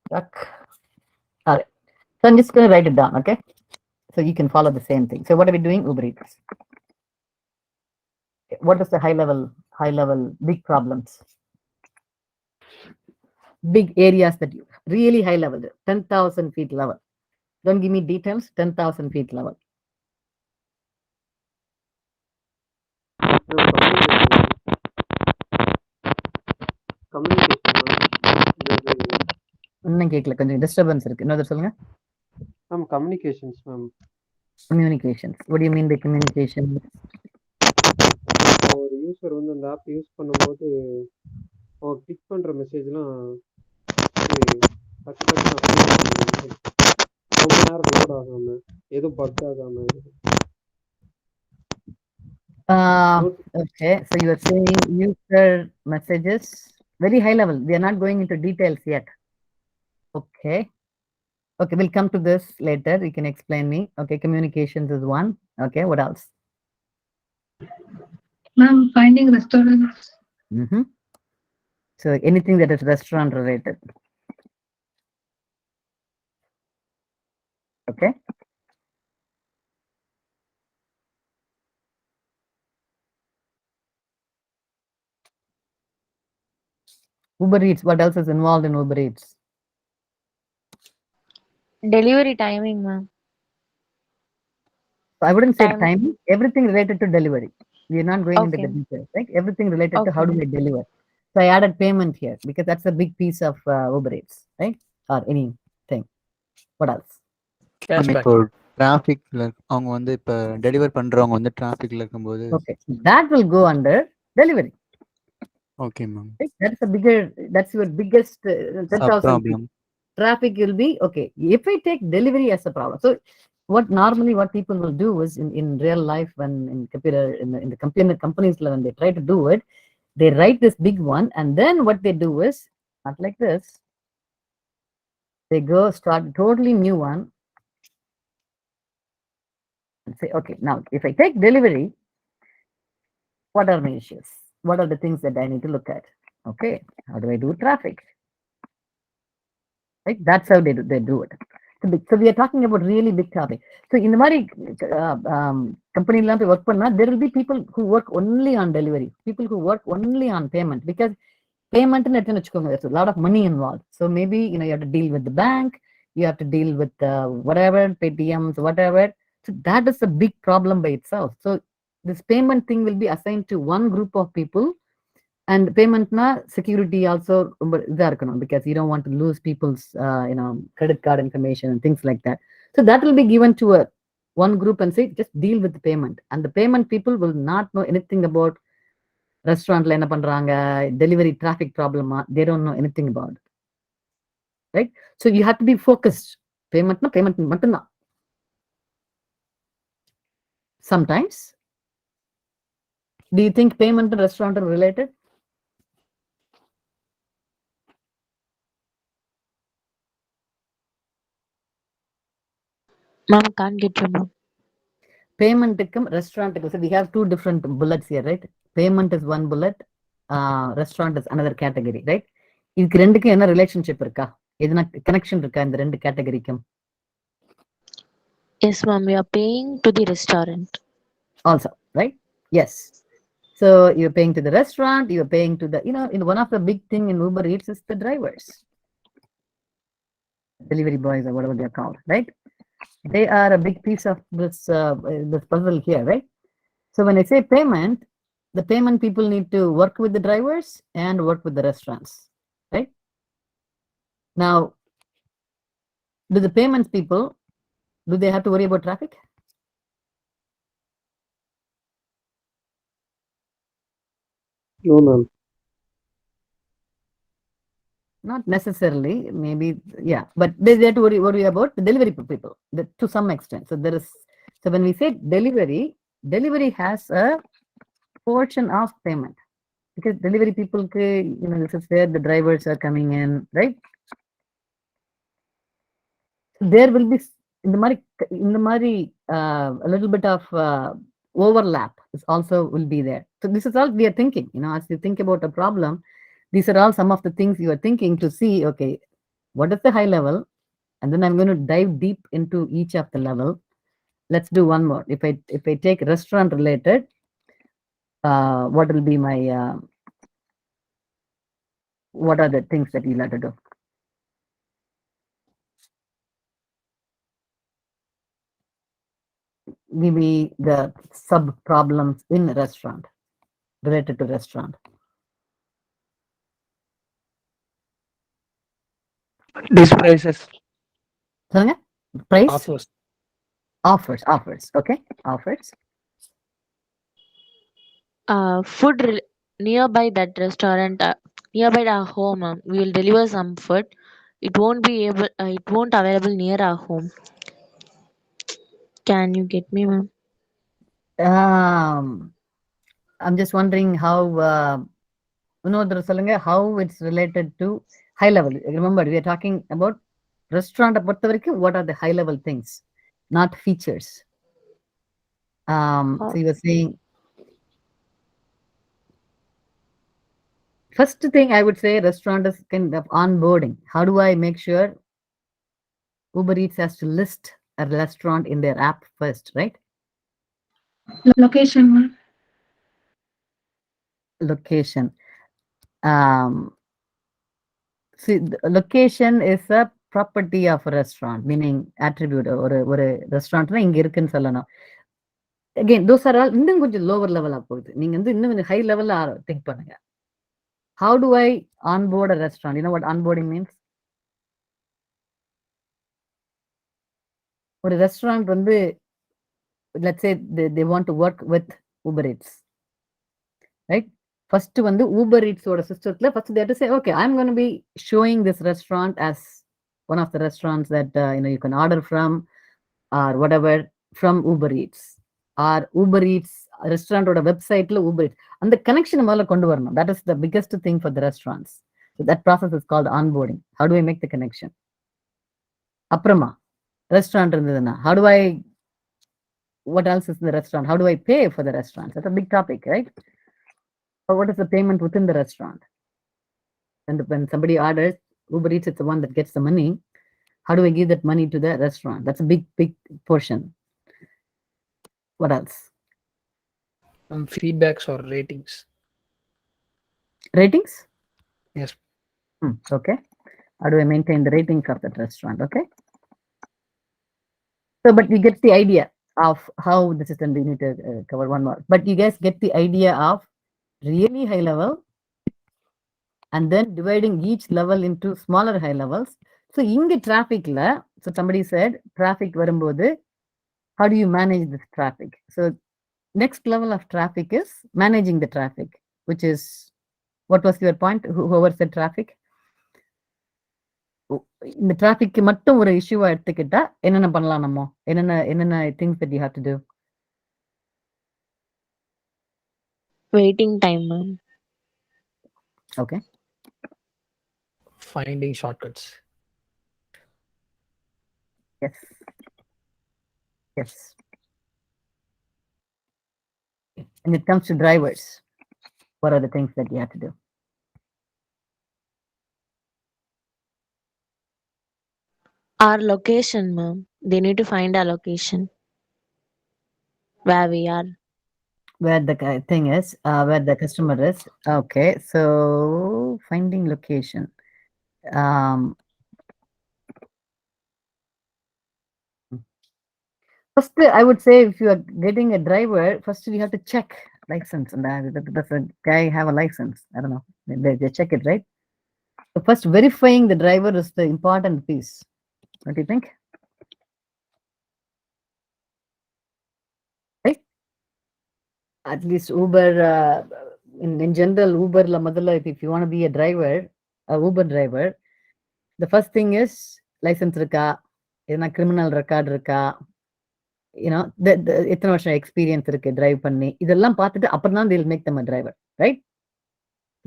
duck. All right. So I'm just going to write it down, okay? So you can follow the same thing. So what are we doing? Uber Eats. What is the high level big problems? Big areas that you really high level, 10,000 feet level. Don't give me details, 10,000 feet level. இன்னும் கேட்கல, கொஞ்சம் disturbance இருக்கு. இன்னொரு சொல்லுங்க. Ma'am communications ma'am. Communications. What do you mean by communication? ஒரு user வந்து அந்த app use பண்ணும்போது அவர் கிளிக் பண்ற மெசேஜ்லாம் டக்கு ரொம்ப நேரம் லோட் ஆகாம எதுவும் பக் ஆகாம. Okay, so you are saying user messages very high level. We are not going into details yet. Okay, we'll come to this later. You can explain me. Okay, communications is one. Okay, what else? Ma'am, finding restaurants. So anything that is restaurant related. Okay. Uber Eats, what else is involved in Uber Eats? Delivery timing, ma'am. So I wouldn't say timing, everything related to delivery. We are not going into Okay. the details, right? Everything related to Okay. how do we deliver. So I added payment here because that's a big piece of Uber Eats, right? Or anything. What else? இப்போ டிராஃபிக்ல அவங்க வந்து இப்ப deliver பண்றவங்க வந்து டிராஃபிக்ல இருக்கும்போது Okay, that will go under delivery. Okay, ma'am. That's your biggest 10,000 problem. Traffic will be okay. If I take delivery as a problem, so what people will do is in real life when in the computer companies when they try to do it, They write this big one, and then what they do is, not like this, they go start a totally new one and say, okay, now if I take delivery, what are my issues? What are the things that I need to look at? Okay, how do I do traffic? Right, that's how they do it. So we are talking about really big topic. So in the Mari company work panna, there will be people who work only on delivery, people who work only on payment, because payment there's a lot of money involved. So maybe you have to deal with the bank, you have to deal with whatever PTMs, whatever. So that is a big problem by itself. So this payment thing will be assigned to one group of people. And payment na security also because you don't want to lose people's credit card information and things like that. So that will be given to one group and say just deal with the payment. And the payment people will not know anything about restaurant la enna pandranga, delivery traffic problem. They don't know anything about it. Right? So you have to be focused. Payment mattum. Sometimes. Do you think payment and restaurant are related? Ma'am, can't get you, ma'am. Payment restaurant. So we have two different bullets here, right? Payment is one bullet, restaurant is another category, right? இதுக்கு ரெண்டுக்கும் என்ன relationship இருக்கா? எதுனா connection இருக்கா இந்த ரெண்டு கேட்டகரிக்கும்? Yes, ma'am. We are paying to the restaurant. Also, right? Yes. So you're paying to the restaurant, you're paying to the, in one of the big thing in Uber Eats is the drivers, delivery boys or whatever they're called, right? They are a big piece of this puzzle here, right? So when I say payment, the payment people need to work with the drivers and work with the restaurants, right? Now, do the payments people, do they have to worry about traffic? No, ma'am. Not necessarily, maybe, yeah, but they have to worry about the delivery people to some extent. So when we say delivery has a portion of payment, because delivery people, this is where the drivers are coming in, right? So there will be in the Mari a little bit of overlap is also will be there. So this is all we are thinking, as you think about a problem, these are all some of the things you are thinking to see, okay, what is the high level? And then I'm going to dive deep into each of the level. Let's do one more. If I take restaurant related, what will be my, what are the things that you'll have to do? Give me the sub problems in restaurant, related to restaurant. These prices. சொல்லுங்க. Price? Offers. Okay, offers. Food nearby that restaurant, nearby our home, we will deliver some food. It won't available near our home. Can you get me, ma'am? I'm just wondering how how it's related to high level. Remember, we are talking about restaurant. What are the high level things, not features? So you were saying, first thing I would say, restaurant is kind of onboarding. How do I make sure Uber Eats has to list a restaurant in their app first, right? Location, ma'am. Location. See, the location is a property of a restaurant, meaning attribute or a restaurant inga irukku sollano. Again, those are all இன்னும் கொஞ்சம் lower level போகுது. நீங்க இன்னும் கொஞ்சம் high level think பண்ணுங்க. How do I onboard a restaurant? You know what onboarding means? ஒரு restaurant let's say they want to work with Uber Eats, right? First Uber Eats or system, first they have to say, okay, I'm going to be showing this restaurant as one of the restaurants that you can order from or whatever from Uber Eats, or Uber Eats restaurant website Uber Eats. And the connection that is the biggest thing for the restaurants. So that process is called onboarding. How do I make the connection? Aprama, restaurant how do I, what else is in the restaurant? How do I pay for the restaurant? That's a big topic, right? Or what is the payment within the restaurant? And when somebody orders, Uber Eats is the one that gets the money. How do I give that money to the restaurant? That's a big portion. What else? Feedbacks or ratings. Ratings? Yes. Okay. How do I maintain the ratings of that restaurant? Okay. So, but you get the idea of how the system, we need to cover one more. But you guys get the idea of really high level and then dividing each level into smaller high levels. So, in traffic, so somebody said traffic varumbodhu, how do you manage this traffic? So, next level of traffic is managing the traffic, which is, what was your point? Whoever said traffic? இந்த traffic மட்டும் ஒரு இஷ்யூவா எடுத்துக்கிட்டா என்னென்ன பண்ணலாம் நம்ம? என்னென்ன things that you have to do? Waiting time, ma'am. Okay. Finding shortcuts. Yes. Yes. And it comes to drivers. What are the things that you have to do? Our location, ma'am. They need to find our location. Where we are. Where the thing is, where the customer is. Okay, so finding location. First, I would say if you are getting a driver, first you have to check license. And does the guy have a license? I don't know. They check it, right? So first, verifying the driver is the important piece. What do you think? Right? At least Uber, in general, Uber la madala, if you want to be a driver, a Uber driver, the first thing is license irukka, edana criminal record irukka, you know, the எத்தனை வருஷம் experience இருக்கு drive பண்ணி, இதெல்லாம் பார்த்துட்டு அப்புறம் தான் they'll make them a driver, right?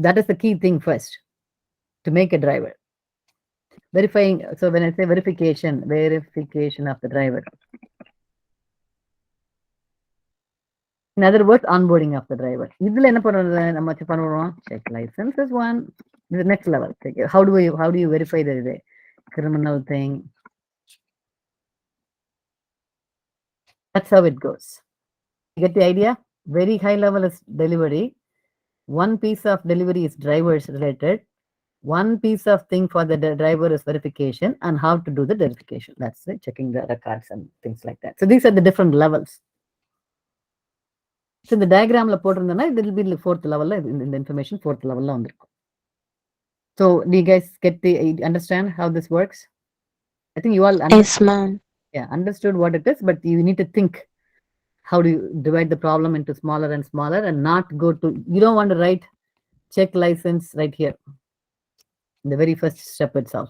That is the key thing first to make a driver. Verifying, so when I say verification of the driver. In other words, onboarding of the driver. இதுல என்ன பண்றது? நம்ம பண்ணுவோம், check license is one. The next level. How do you verify the criminal thing? That's how it goes. You get the idea? Very high level is delivery. One piece of delivery is drivers related. One piece of thing for the driver is verification and how to do the verification. That's it, checking the records and things like that. So these are the different levels. So in the diagram, it will be the fourth level in the information, fourth level. So do you guys understand how this works? I think you all Yes, ma'am. Yeah, understood what it is, but you need to think how do you divide the problem into smaller and smaller and not go to, you don't want to write check license right here, the very first step itself.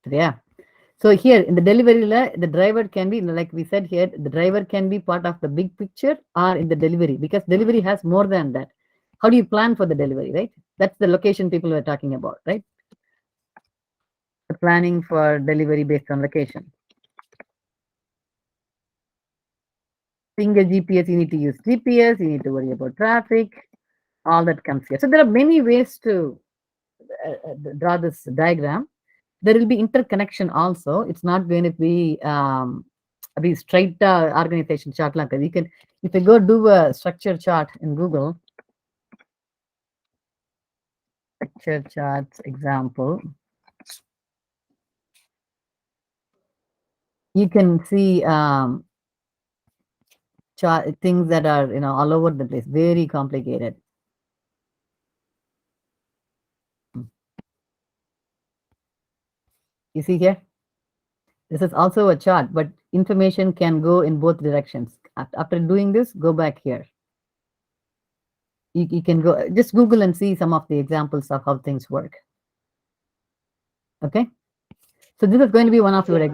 Yeah. So here in the delivery, the driver can be, like we said here, the driver can be part of the big picture or in the delivery, because delivery has more than that. How do you plan for the delivery, right? That's the location people were talking about, right? The planning for delivery based on location. Single GPS, you need to use GPS, you need to worry about traffic, all that comes here. So there are many ways to draw this diagram. There will be interconnection also. It's not going to be straight organization chart like that. You can, if you go do a structure chart in Google, structure charts example, you can see things that are, you know, all over the place, very complicated. You see here, this is also a chart, but information can go in both directions. After doing this, go back here. You can go, just Google and see some of the examples of how things work. Okay, so this is going to be one of your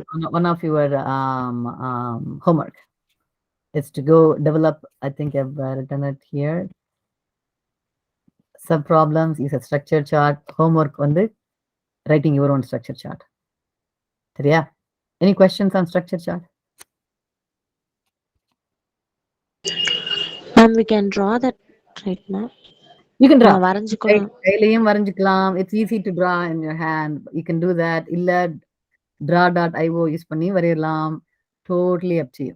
homework. is to go develop, I think I've written it here. Sub problems is a structure chart. Homework வந்து writing your own structure chart. சரியா? Any questions on structure chart? We can draw that, right, ma'am? You can draw. வரைஞ்சுக்கலாம். கையிலையும் வரைஞ்சுக்கலாம். It's easy to draw in your hand. You can do that. இல்ல draw.io use பண்ணி வரையலாம். Totally up to you.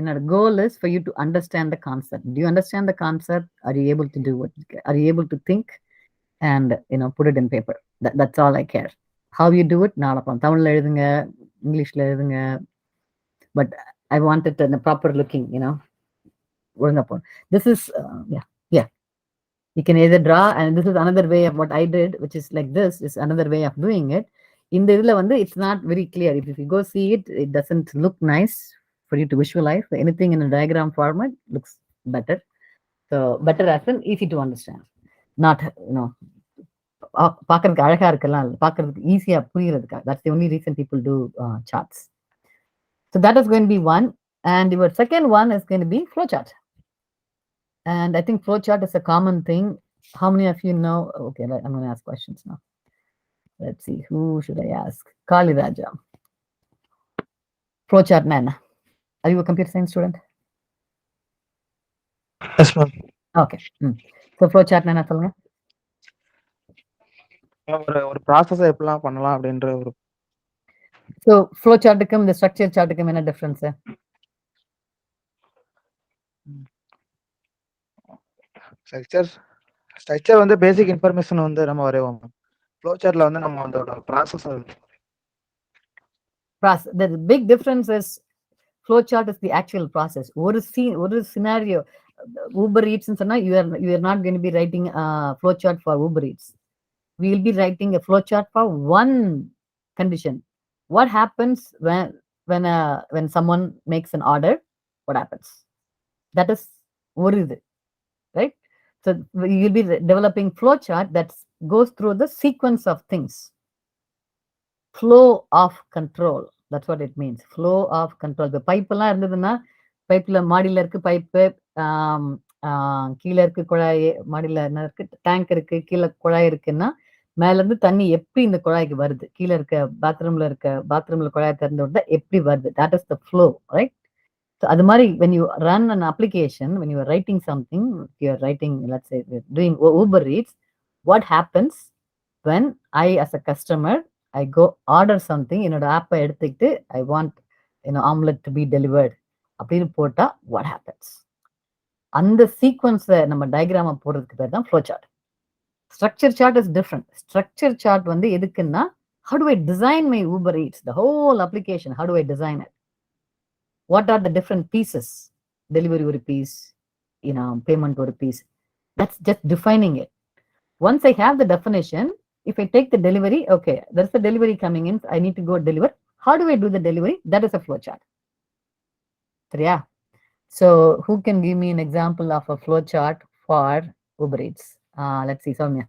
Our goal is for you to understand the concept. Do you understand the concept? Are you able to do what? Are you able to think and put it in paper? That's all I care. How you do it? நாளப்பம் தமிழ்ல எழுதுங்க, இங்கிலீஷ்ல எழுதுங்க. But I want it in a proper looking, This is yeah. You can either draw, and this is another way of what I did, which is like this is another way of doing it. In the இதுல வந்து it's not very clear. If you go see it, it doesn't look nice for you to visualize. Anything in a diagram format looks better. So better as in easy to understand. Not பார்க்கறதுக்கு அழகா இருக்கலாம், பார்க்கறதுக்கு ஈஸியா புரியறதுக்காக. That's the only reason people do charts. So that is going to be one, and your second one is going to be flowchart. And I think flowchart is a common thing. How many of you know? Okay, I'm going to ask questions now. Let's see, who should I ask? Kali Raja. Flowchart Nana. Are you a computer science student? Yes, ma'am. Okay. So flowchart Nana சொல்லுங்க. ஒரு process எப்படிலாம் பண்ணலாம் அப்படின்ற ஒரு So flowchartக்கும் இந்த structure chartக்கும் என்ன difference? Structure வந்து பேசிக் information வந்து நம்ம வரைவோம். ஃப்ளோசார்ட்ல வந்து நம்ம அதோட process The big difference is flowchart is the actual process. ஒரு scenario, Uber Eats ன்னு சொன்னா you are not going to be writing a flowchart for Uber Eats. We will be writing a flowchart for one condition. What happens when someone makes an order? What happens? That is ஒரு இது, right? So you'll be developing flowchart that goes through the sequence of things. Flow of control. That's what it means. Flow of control. The pipe எல்லாம் இருந்ததுன்னா பைப்ல மாடியில இருக்கு pipe, கீழே இருக்கு குழாய், மாடியில என்ன இருக்கு டேங்க் இருக்கு, கீழே குழாய் இருக்குன்னா மேல இருந்து தண்ணி எப்படி இந்த குழாய்க்கு வருது, கீழே இருக்க பாத்ரூம்ல குழாய் திறந்து விட்டா எப்படி வருது? That is the flow, right? So அது மாதிரி when you run an application, when you are writing something, you are writing, let's say doing Uber Eats, what happens when I as a customer, I go order something, என்னோட ஆப்பை எடுத்துக்கிட்டு I want omelette to be delivered அப்படின்னு போட்டா what happens? அந்த சீக்வன்ஸை நம்ம diagram போடுறதுக்கு பேர் தான் flowchart. Structure chart is different. Structure chart வந்து எதுக்குன்னா, how do I design my Uber Eats, the whole application, how do I design it? What are the different pieces? Delivery ஒரு piece, payment ஒரு piece. That's just defining it. Once I have the definition, if I take the delivery, okay, there's a delivery coming in, I need to go deliver. How do I do the delivery? That is a flowchart. Yeah. So who can give me an example of a flowchart for Uber Eats? Let's see, Soumya.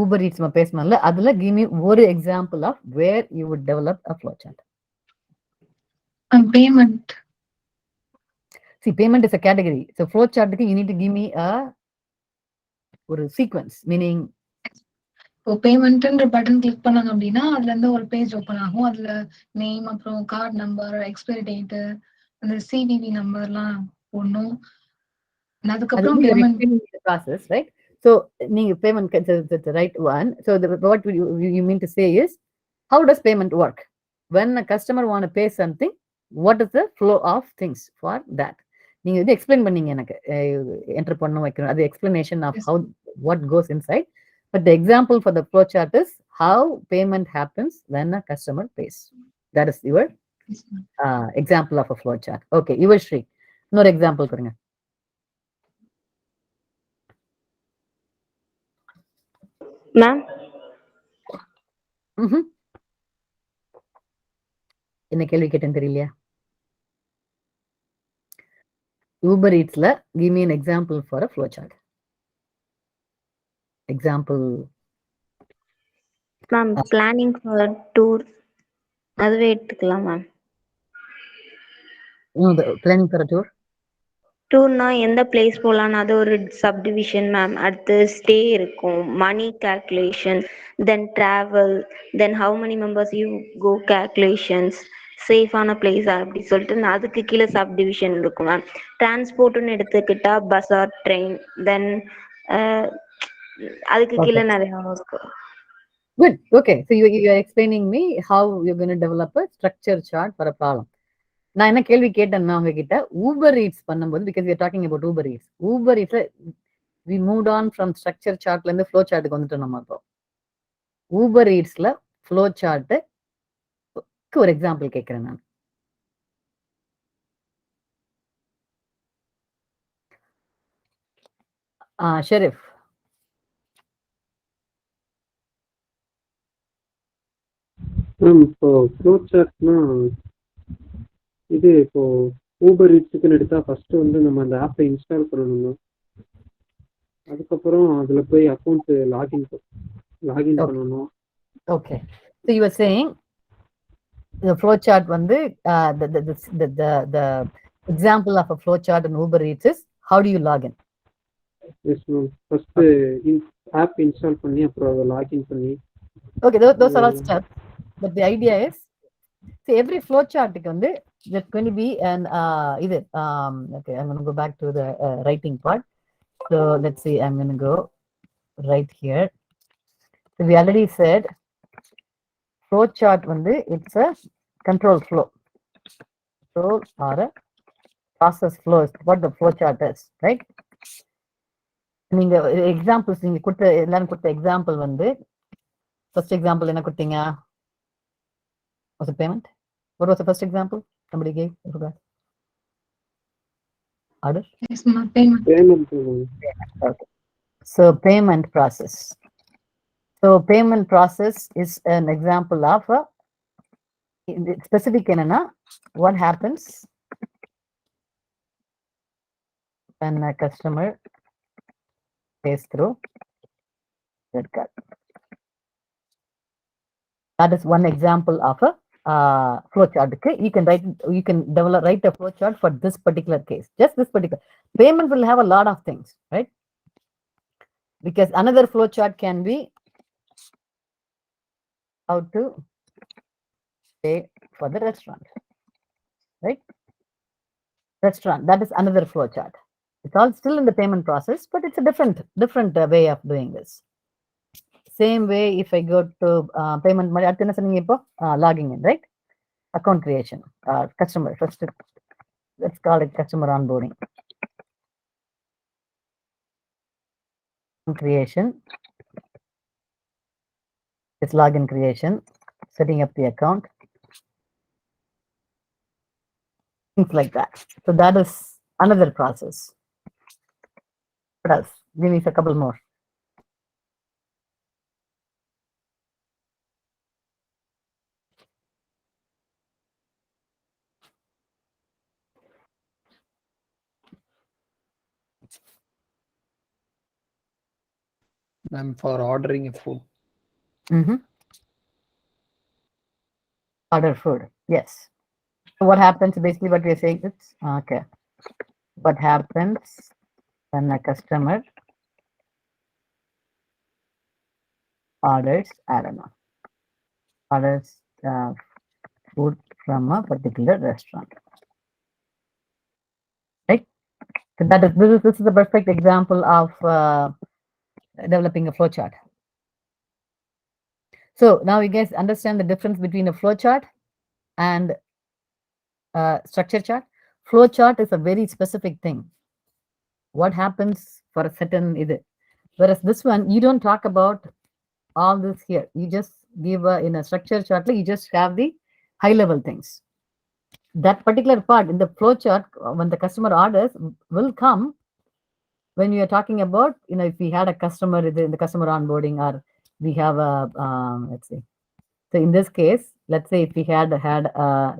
Uber Eats ma பேசணும்ல, அதுல give me one example of where you would develop a flowchart. Payment. See, payment is a category. So flowchart you need to give me a sequence, meaning இப்போ பேமெண்ட்ன்ற button click பண்ணாங்க அப்படின்னா அதுல இருந்து ஒரு page open ஆகும். அதுல name, அப்புறம் card number, expiry date, அந்த சிவிவி நம்பர்லாம் போடணும். அதுக்கப்புறம் பேமெண்ட் process, right? So நீங்க payment is the right one. So what you mean to say is, how does payment work? When a customer want to pay something, what is the flow of things for that? நீங்க இது explain பண்ணீங்க எனக்கு, enter பண்ண வைக்கணும், அது explanation of how what goes inside. But the example for the flowchart is how payment happens when a customer pays. That is your example of a flowchart. Okay, Yuvashri, another example கொடுங்க. Ma'am, என்ன கேள்வி கேட்டேன்னு தெரியலையா? Uber Eatsல give me an example for a flowchart. Example. ma'am, planning for tour அதுவே எடுத்துக்கலாம் ma'am. The planning for a tour. டூர்னா எந்த place போகலான்னு அது ஒரு சப்டிவிஷன் மேம். அடுத்து ஸ்டே இருக்கும், money calculation, then travel, then how many members you go calculations, சேஃபான place அப்படி சொல்லிட்டு அதுக்கு கீழே சப்டிவிஷன் இருக்கும் மேம். டிரான்ஸ்போர்ட்னு எடுத்துக்கிட்டா பஸ் ஆர் ட்ரெயின், தென் அதுக்கு கீழே Okay. நிறைய இருக்கு. Good. Okay. So you are explaining me how you're going to develop a structure chart for a problem. நான் என்ன கேள்வி கேட்டேன்னா உங்ககிட்ட ஊபர் ஈட்ஸ் பண்ணும்போது, because we are talking about Uber eats, Uber eats we moved on from structure chartல இருந்து flow chartக்கு வந்துட்டோம் நம்ம. இப்போ ஊபர் ஈட்ஸ்ல flow chartக்கு ஒரு எக்ஸாம்பிள் கேட்கிறேன் நான். ஷெரீஃப். மேம் இப்போ ஃப்ளோ சார்ட்னா இது இப்போ ஊபர் ஈட்ஸுக்குன்னு எடுத்தா ஃபர்ஸ்ட் வந்து நம்ம அந்த ஆப்பை இன்ஸ்டால் பண்ணணும். அதுக்கப்புறம் அதுல போய் அக்கௌண்ட் லாகின் பண்ணணும். Okay. So you were saying the flow chart வந்து the example of a flow chart in Uber Eats is how do you log in? Yes ma'am. First app install பண்ணி அப்புறம் அதை login பண்ணி. Okay, those are all steps. But the idea is, see, every flow chart வந்து there's going to be an okay, I'm going to go back to the writing part. So let's see, I'm going to go right here. So we already said flow chart வந்து it's a control flow. Control or a process flow is what the flow chart is, right? நீங்க examples நீங்க கொடுத்த எல்லாரும் கொடுத்த example வந்து first example என்ன கொடுத்தீங்க? Was it payment? What was the first example somebody gave? I forgot. Order? Yes, ma'am. Payment. Okay. So payment process. So payment process is an example of a specific enna. What happens when a customer pays through credit card? That is one example of a flow chart. Okay, you can write a flow chart for this particular case. Just this particular payment will have a lot of things, right? Because another flow chart can be how to pay for the restaurant, right? Restaurant, that is another flow chart. It's all still in the payment process, but it's a different way of doing this. Same way, if I go to payment, logging in, right? Account creation, customer first. Let's call it customer onboarding. Creation. It's login creation, setting up the account, things like that. So that is another process. What else? Give me a couple more. Ma'am, for ordering a food. Order food. Yes. So what happens? Basically, what we are saying is okay. What happens when a customer orders? I don't know. Orders food from a particular restaurant. Right. So that is this is a perfect example of developing a flow chart. So now you guys understand the difference between a flow chart and structure chart. Flow chart is a very specific thing. What happens for a certain either. Whereas this one, you don't talk about all this here. You just give in a structure chart, you just have the high level things. That particular part in the flow chart, when the customer orders, will come when you are talking about, if we had a customer in the customer onboarding, or we have a, let's see. So in this case, let's say if we had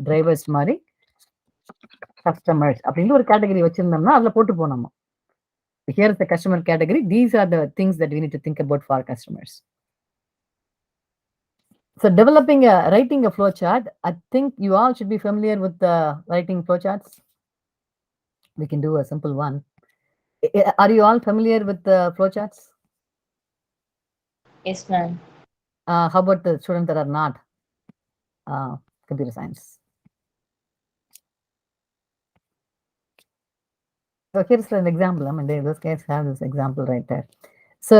drivers mari customers, அப்படினு ஒரு category வச்சிருந்தோம்னா அதுல போட்டு போனோம். Here is the customer category. These are the things that we need to think about for our customers. So writing a flow chart, I think you all should be familiar with writing flow charts. We can do a simple one. Are you all familiar with the flowcharts? Yes, ma'am. How about the students that are not computer science? So here's an example. I mean, those guys have this example right there. So,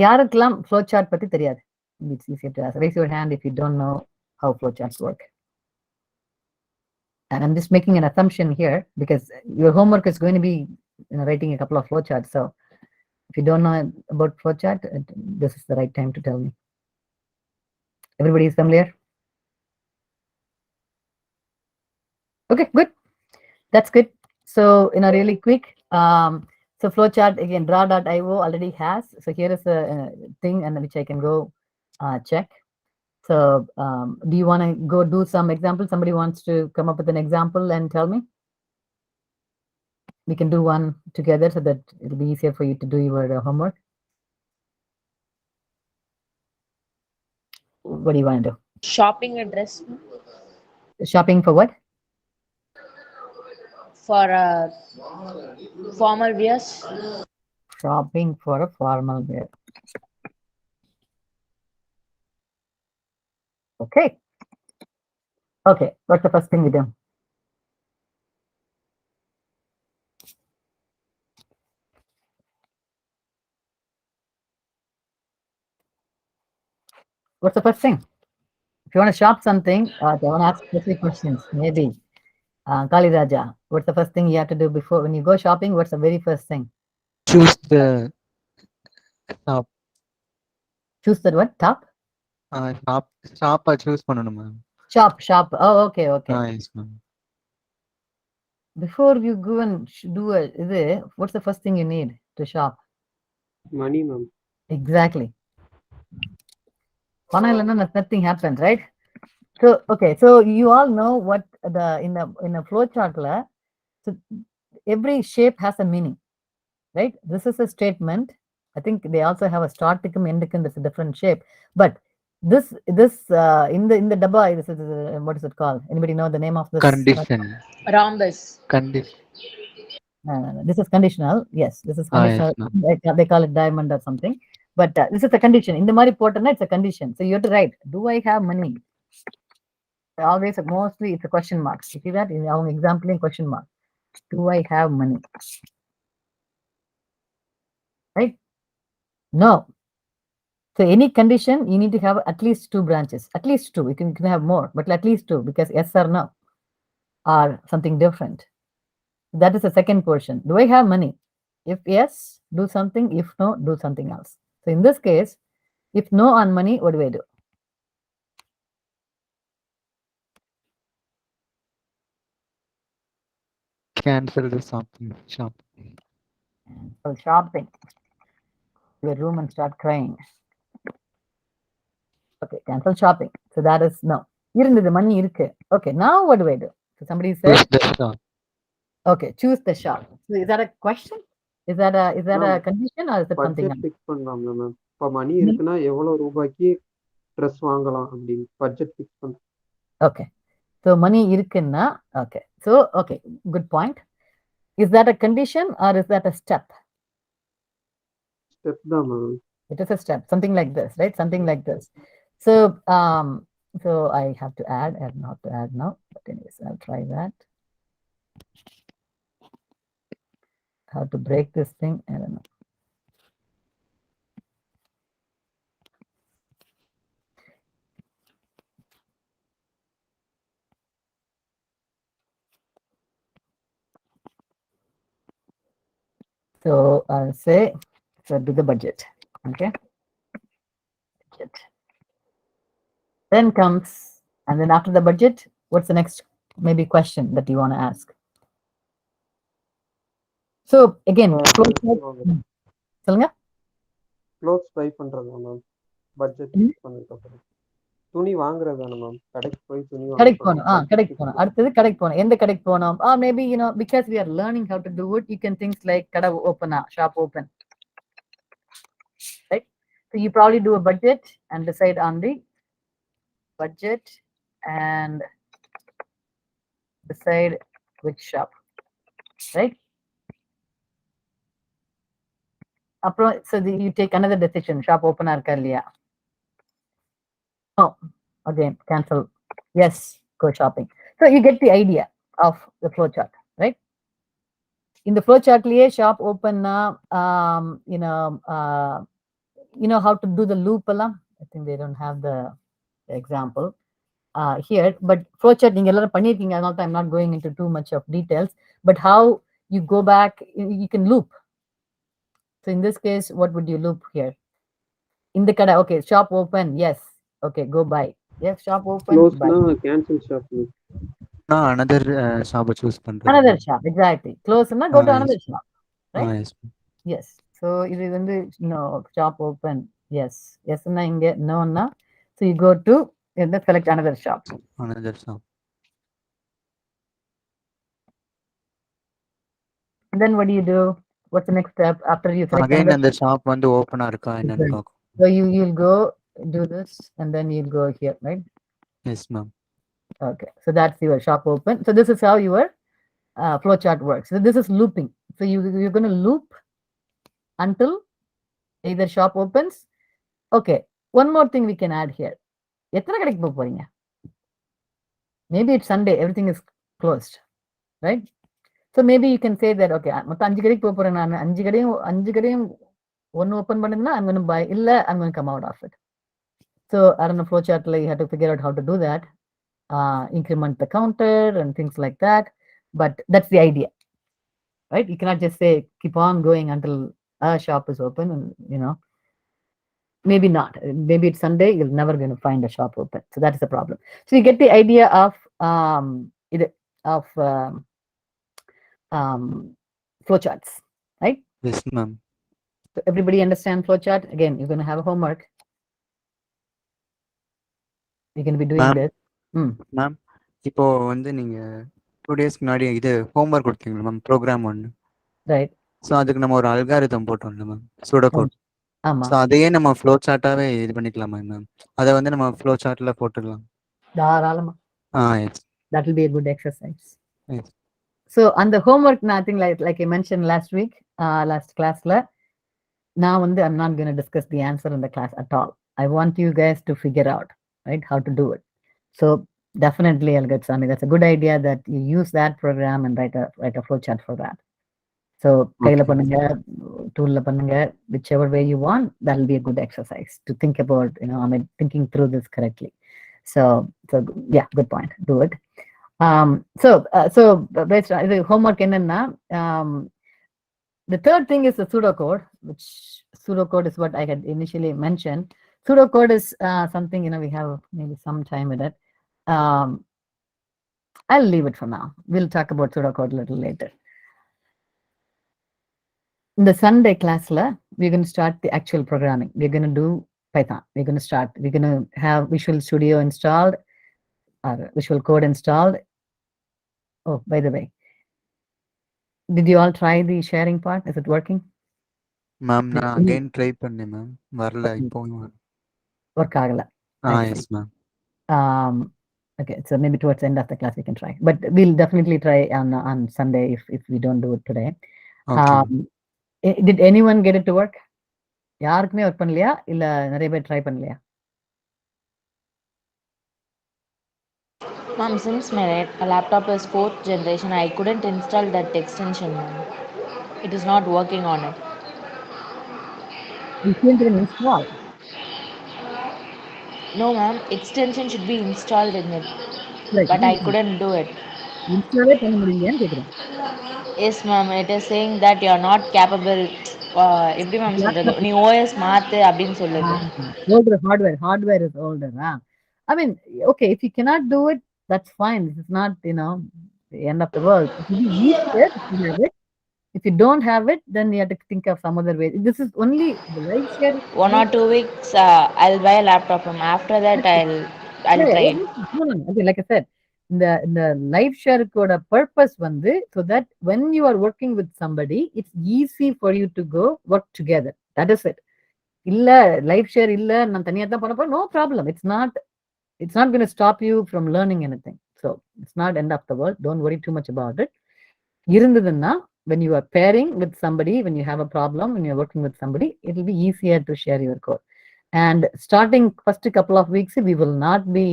யாருக்கெல்லாம் flowchart பத்தி தெரியாது? It's easier to ask. Raise your hand if you don't know how flowcharts work. And I'm just making an assumption here because your homework is going to be writing a couple of flowcharts. So, if you don't know about flowchart, this is the right time to tell me. Everybody is familiar? Okay, good. That's good. So, really quick, so flowchart again, draw.io already has. So here is a thing and which I can go check. So do you want to go do some examples? Somebody wants to come up with an example and tell me? We can do one together so that it'll be easier for you to do your homework. What do you want to do? Shopping address. Shopping for what? For formal wears. Shopping for a formal wear. Okay. Okay. What's the first thing we do? What's the first thing? If you want to shop something, I want to ask specific questions. Maybe. Kali Raja, what's the first thing you have to do before when you go shopping? What's the very first thing? Choose the shop. Choose the what? Top? Shop choose பண்ணணும் ma'am. Shop. Oh, okay. Yes ma'am. Before you go and do what's the first thing you need to shop? Money, ma'am. Exactly. Nothing happens, right? So okay, so you all know what in a flowchart, so every shape has a meaning, right? This is a statement. I think they also have a starticum, endicum. That's a different shape, but this in the dabba, this is what is it called? Anybody know the name of this? Condition. Rhombus. Condition. No. This is conditional. Yes, this is conditional. Yes, they call it diamond or something. But this is a condition. In the mari potana, it's a condition. So you have to write, do I have money? Always, mostly, it's a question mark. You see that in our example in question mark. Do I have money? Right? No. So any condition, you need to have at least 2 branches. At least 2. You can have more, but at least 2 because yes or no are something different. That is the second portion. Do I have money? If yes, do something. If no, do something else. So in this case, if no on money, what do I do? Cancel the shopping. Cancel shopping. Your room and start crying. Okay, cancel shopping. So that is no. The money irukku. Okay, now what do I do? So somebody said, Choose the shop. Okay, choose the shop. So is that a question? Is that a condition or is it something else? Budget fix பண்ணலாம்ல ma'am. இப்போ மணி இருக்குன்னா எவ்வளவு ரூபாய்க்கு dress வாங்கலாம் அப்படின்னு budget fix பண்ண. Okay. So money irukkunna. Okay. So okay, good point. Is that a condition or is that a step? Step தான் ma'am. It is a step, something like this, right? Something like this. So so I have to add and not to add now. But anyways, I'll try that. How to break this thing? I don't know. So I'll say, so do the budget. Okay. Budget. Then comes, and then after the budget, what's the next maybe question that you want to ask? So again, சொல்லுங்க. Clothes by பண்றதா ma'am. Budget fix பண்ணதுக்கு அப்புறம் துணி வாங்குறதானே ma'am. கடைக்கு போய் துணி கடைக்கு போகணும். கடைக்கு போகணும். அடுத்தது கடைக்கு போகணும். எந்த கடைக்கு போகணும்? Or maybe because we are learning how to do it, you can things like கடை open, shop open. Right? So you probably do a budget and decide on the budget and decide which shop. right? So you take another decision. Shop open இருக்கா இல்லையா? Oh, again, cancel. Yes, go shopping. So you get the idea of the flowchart, right? In the flowchart, shop open na, you know how to do the loop alam. I think they don't have the example here, but flowchart நீங்க எல்லாரும் பண்ணிருக்கீங்க, அதனால I'm not going into too much of details, but how you go back, you can loop. So in this case, what would you loop here? In the kada, okay, shop open, yes, okay, go buy. Yes, shop open, Close buy. na cancel shop. another shop choose பண்றது. Another shop, exactly. Close na go to another yes. shop, right? Yes. Yes. So it is வந்து shop open, yes. Yes na inge, no na. So you go to select another shop. Another shop. And then what do you do? What's the next step after you select Again, another and the shop வந்து ஓபனா இருக்கா என்னன்னு Exactly. பார்க்கும். So you'll go do this and then you'll go here, right? Yes, ma'am. Okay, so that's your shop open. So this is how your flowchart works. So this is looping. So you're going to loop until either shop opens. Okay, one more thing we can add here. எத்தனை கடைக்கு போக போறீங்க? Maybe it's Sunday, everything is closed, right? So maybe you can say that, okay, மொத்தம் 5 கடைக்கு போக போறேன் நான், 5 கடையும் ஒன்னு ஓபன் பண்ணுதுன்னா I'm going to buy, இல்ல I'm going to come out of it. So I don't know, flowchart, you have to figure out how to do that, increment the counter and things like that. But that's the idea, right? You cannot just say keep on going until a shop is open, and maybe not. Maybe it's Sunday, you're never going to find a shop open. So that's the problem. So you get the idea of flowcharts, right? Yes, ma'am. So everybody understand flowchart? Again, you're going to have a homework. You're going to be doing this. Ma'am இப்போ வந்து நீங்க 2 days முன்னாடி இது homework கொடுத்தீங்களா ma'am, program ஒன்று. Right. So அதுக்கு நம்ம ஒரு அல்காரிதம் போட்டோம்ல மேம், சூடோ கோட். ஆமா. ஸோ அதையே நம்ம ஃப்ளோ சார்ட்டாவே இது பண்ணிக்கலாமா மேம்? அதை வந்து நம்ம ஃப்ளோ சார்ட்ல போட்டுடலாம். தாராளமா. Yes. That will be a good exercise. Yes. So on the homework, nothing like I mentioned last week, last class la, now I'm not going to discuss the answer in the class at all. I want you guys to figure out, right, how to do it. So definitely I'll get Sami. That's a good idea that you use that program and write a flowchart for that. So kaila pannunga, tool la pannunga, whichever way you want, that will be a good exercise to think about, thinking through this correctly. So yeah, good point. Do it. So based on the homework enna, the third thing is the pseudocode, which pseudocode is what I had initially mentioned. Pseudocode is something, we have maybe some time with it. I'll leave it for now. We'll talk about pseudocode a little later. In the Sunday class, we're going to start the actual programming. We're going to do Python. We're going to have Visual Studio installed, or Visual Code installed. Oh, by the way, did you all try the sharing part? Is it working? Ma'am, na again try பண்ணேன் ma'am. வரல இப்போ. Work ஆகல. Yes ma'am. Okay, so maybe towards the end of the class we can try. But we'll definitely try on Sunday if we don't do it today. Okay. Did anyone get it to work? யாருக்குமே work பண்ணலையா இல்ல நிறைய பேர் try பண்ணலையா? Ma'am, since my laptop is 4th generation, I couldn't install that extension, ma'am. It is not working on it. You can't even install. No, ma'am. Extension should be installed in it, Right. but I couldn't do it. Install பண்ண முடியலையான்னு கேக்குறேன். Yes, ma'am. It is saying that you are not capable. எப்படி ma'am சொல்றது? நீ OS மாத்து அப்படின்னு சொல்லுது. Older hardware is older. I mean, okay, if you cannot do it, that's fine. This is not, the end of the world. It will be easier if you have it. If you don't have it, then you have to think of some other way. This is only the live share. 1 or 2 weeks, I'll buy a laptop. After that, I'll try it. No. Okay, like I said, the live share code purpose so that when you are working with somebody, it's easy for you to go work together. That is it. Illa live share illa nan thaniya dhaan panna no problem. It's not going to stop you from learning anything. So it's not end of the world. Don't worry too much about it. இருந்ததுன்னா when you are pairing with somebody, when you have a problem, when you're working with somebody, it will be easier to share your code. And starting first couple of weeks, we will not be,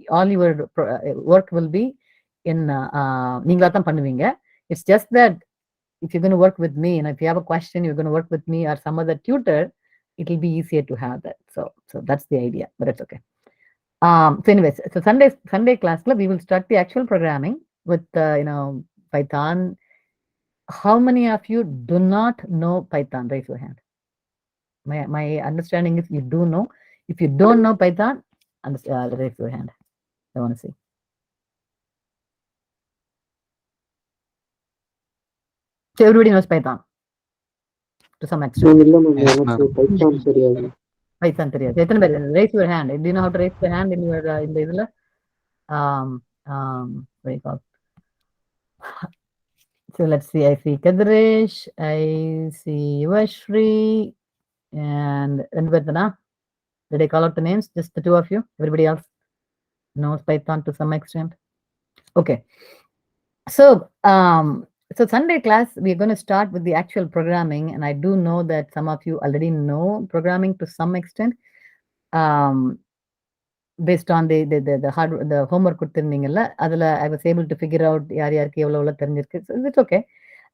all your work will be in நீங்களா தான் பண்ணுவீங்க. It's just that if you're going to work with me, and if you have a question, you're going to work with me or some other tutor, it will be easier to have that. So that's the idea, but it's okay. So anyways, so Sunday class, we will start the actual programming with Python. How many of you do not know Python? Raise your hand. My understanding is you do know. If you don't know Python, raise your hand. I want to see. So everybody knows Python to some extent. இல்ல ma'am எனக்கு Python தெரியாது. Python தெரியாது. எத்தனை பேர்? Raise your hand. Do you know how to raise your hand in your இந்த இதுல? What do you call? So let's see. I see Kadrish. I see Vashri. And did I call out the names? Just the two of you? Everybody else knows Python to some extent? Okay. So Sunday class, we're going to start with the actual programming. And I do know that some of you already know programming to some extent. Based on the homework கொடுத்திருந்தீங்கல்ல அதுல I was able to figure out யார் யாருக்கு எவ்வளவு தெரிஞ்சிருக்கு. So it's okay.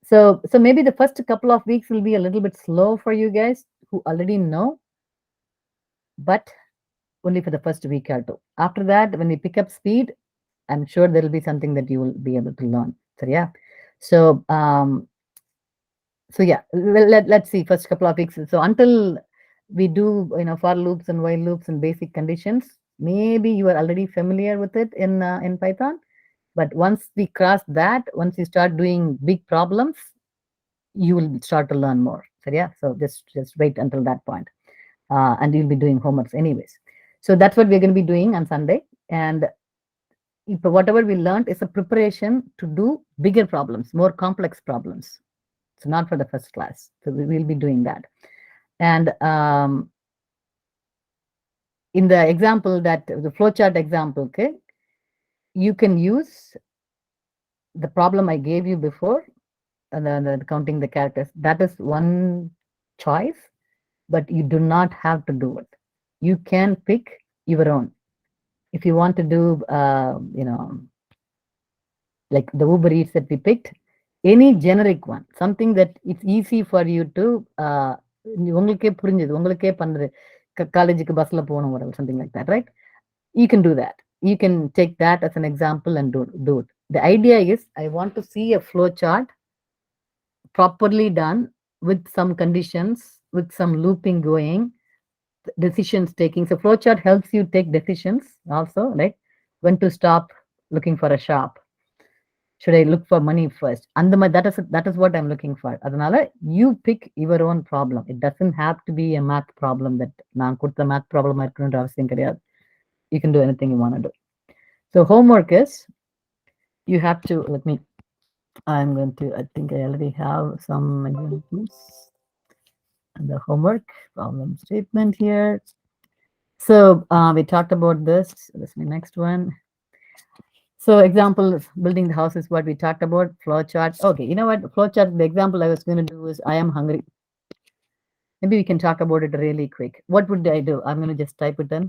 So maybe the first couple of weeks will be a little bit slow for you guys who already know, but only for the first week or two. After that, when we pick up speed, I'm sure there will be something that you will be able to learn. So yeah. So yeah, let's see first couple of weeks. So until we do for loops and while loops and basic conditions, maybe you are already familiar with it in Python, but once we cross that, once you start doing big problems, you will start to learn more. So yeah, so just wait until that point, and you'll be doing homeworks anyways. So that's what we're going to be doing on Sunday, and whatever we learned is a preparation to do bigger problems, more complex problems. So not for the first class. So we will be doing that. And in the example the flowchart example, okay, you can use the problem I gave you before, the counting the characters. That is one choice, but you do not have to do it. You can pick your own. If you want to do, like the Uber Eats that we picked, any generic one, something that it's easy for you to உங்களுக்கே புரிஞ்சது, உங்களுக்கே பண்றது, காலேஜுக்கு பஸ்ல போகணும் or something like that, right? You can do that. You can take that as an example and do it. The idea is I want to see a flow chart properly done with some conditions, with some looping going, decisions taking. So flow chart helps you take decisions also, right? When to stop looking for a shop. Should I look for money first? And that is what I'm looking for. Adanala, you pick your own problem. It doesn't have to be a math problem that naan kudutha math problem irukundra avasiyam kediyadu. You can do anything you want to do. So homework is, you have to, I think I already have some examples. And the homework problem statement here. So we talked about this. This is my next one. So example, building the house is what we talked about. Flowchart. Okay, you know what? Flowchart, the example I was going to do is I am hungry. Maybe we can talk about it really quick. What would I do? I'm going to just type it in.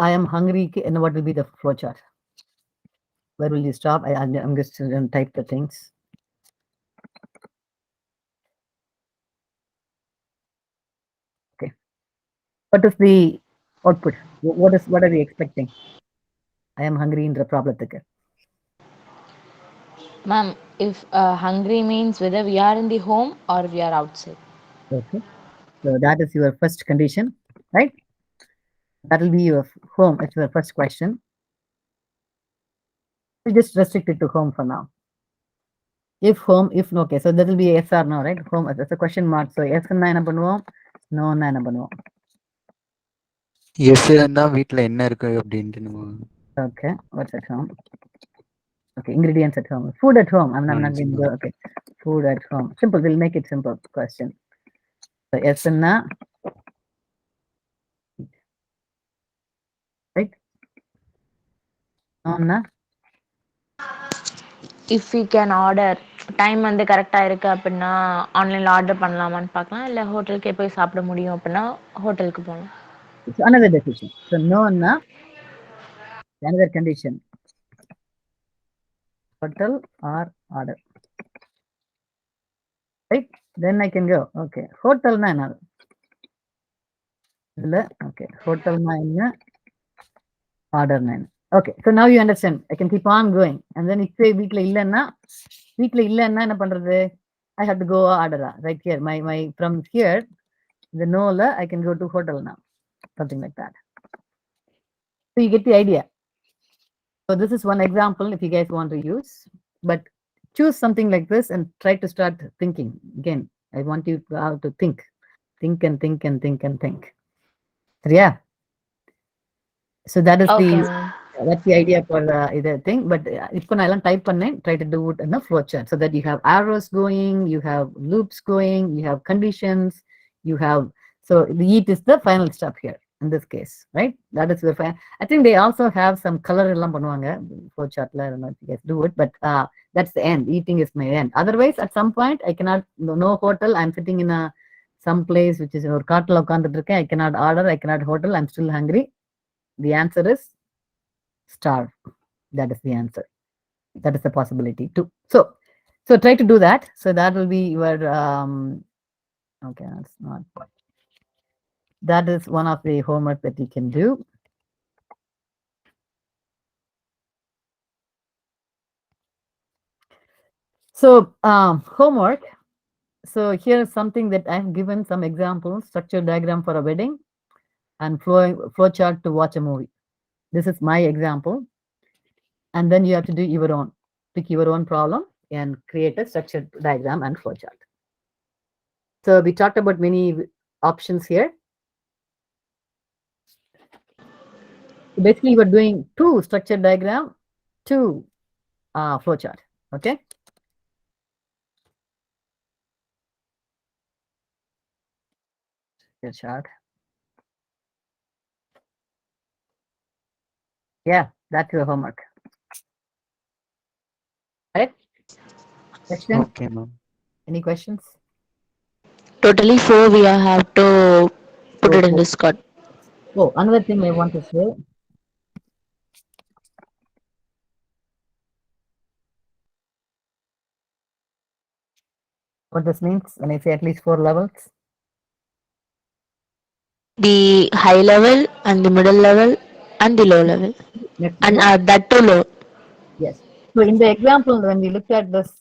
I am hungry, and what will be the flowchart? Where will you stop? I'm just going to type the things. Okay. What is the output? What are we expecting? I am hungry in the problem. Ma'am, if hungry means whether we are in the home or we are outside. Okay. So that is your first condition, right? That will be your home. It's your first question. We just restrict it to home for now. If home, if no, okay. So that will be yes or no, right? Home, it's a question mark. So yes na enna பண்ணுவோம், no na enna பண்ணுவோம். Yes இருந்தா வீட்ல என்ன இருக்கு அப்படின்ட்டு நம்ம. Okay, what's at home? Okay, ingredients at home. Food at home. I'm not going to go. Okay, food at home. Simple. We'll make it simple question. So yes na, right? No na. If we can order time வந்து கரெக்டாக இருக்குது அப்படின்னா ஆன்லைனில் order பண்ணலாமான்னு பார்க்கலாம், இல்லை ஹோட்டலுக்கே போய் சாப்பிட முடியும் அப்படின்னா ஹோட்டலுக்கு போகலாம். It's another decision. So no, na another condition. Hotel or order. Right? Then I can go. Okay. Hotel na another. Okay. Hotel na inna order na. Okay. So now you understand. I can keep on going. And then if say weekly illa na enna pandrathu? I have to go order right here. My from here the no la I can go to hotel now. Something like that. So you get the idea. So this is one example if you guys want to use, but choose something like this and try to start thinking. Again, I want you to think and think and think and think. Yeah. So that is Okay, the ma'am. that's the idea for either thing. But if you type on it, try to do it in a flowchart so that you have arrows going, you have loops going, you have conditions, you have. So the eat is the final step here in this case, right? That is the final. I think they also have some color illam பண்ணுவாங்க flowchart la. I don't know if you guys do it, but that's the end. Eating is my end. Otherwise, at some point, I cannot. No hotel. I'm sitting in a some place which is ஒரு காட்டுல உட்கார்ந்துட்டு இருக்கேன். I cannot order. I cannot hotel. I'm still hungry. The answer is starve. That is the answer. That is the possibility too. So try to do that. So that will be your okay, that's not. That is one of the homework that you can do. So homework. So here is something that I've given some examples, structure diagram for a wedding and flowchart to watch a movie. This is my example. And then you have to do your own. Pick your own problem and create a structured diagram and flowchart. So we talked about many options here. So basically, we're doing 2 structured diagram, 2 flowchart. Okay. Your chart. Yeah, that's your homework. Right? Question? Okay, ma'am. Any questions? Totally 4 we have to put it in Discord. Oh, another thing I want to say. What this means when I say at least 4 levels? The high level and the middle level and the low level. And that too low. Yes. So in the example, when we look at this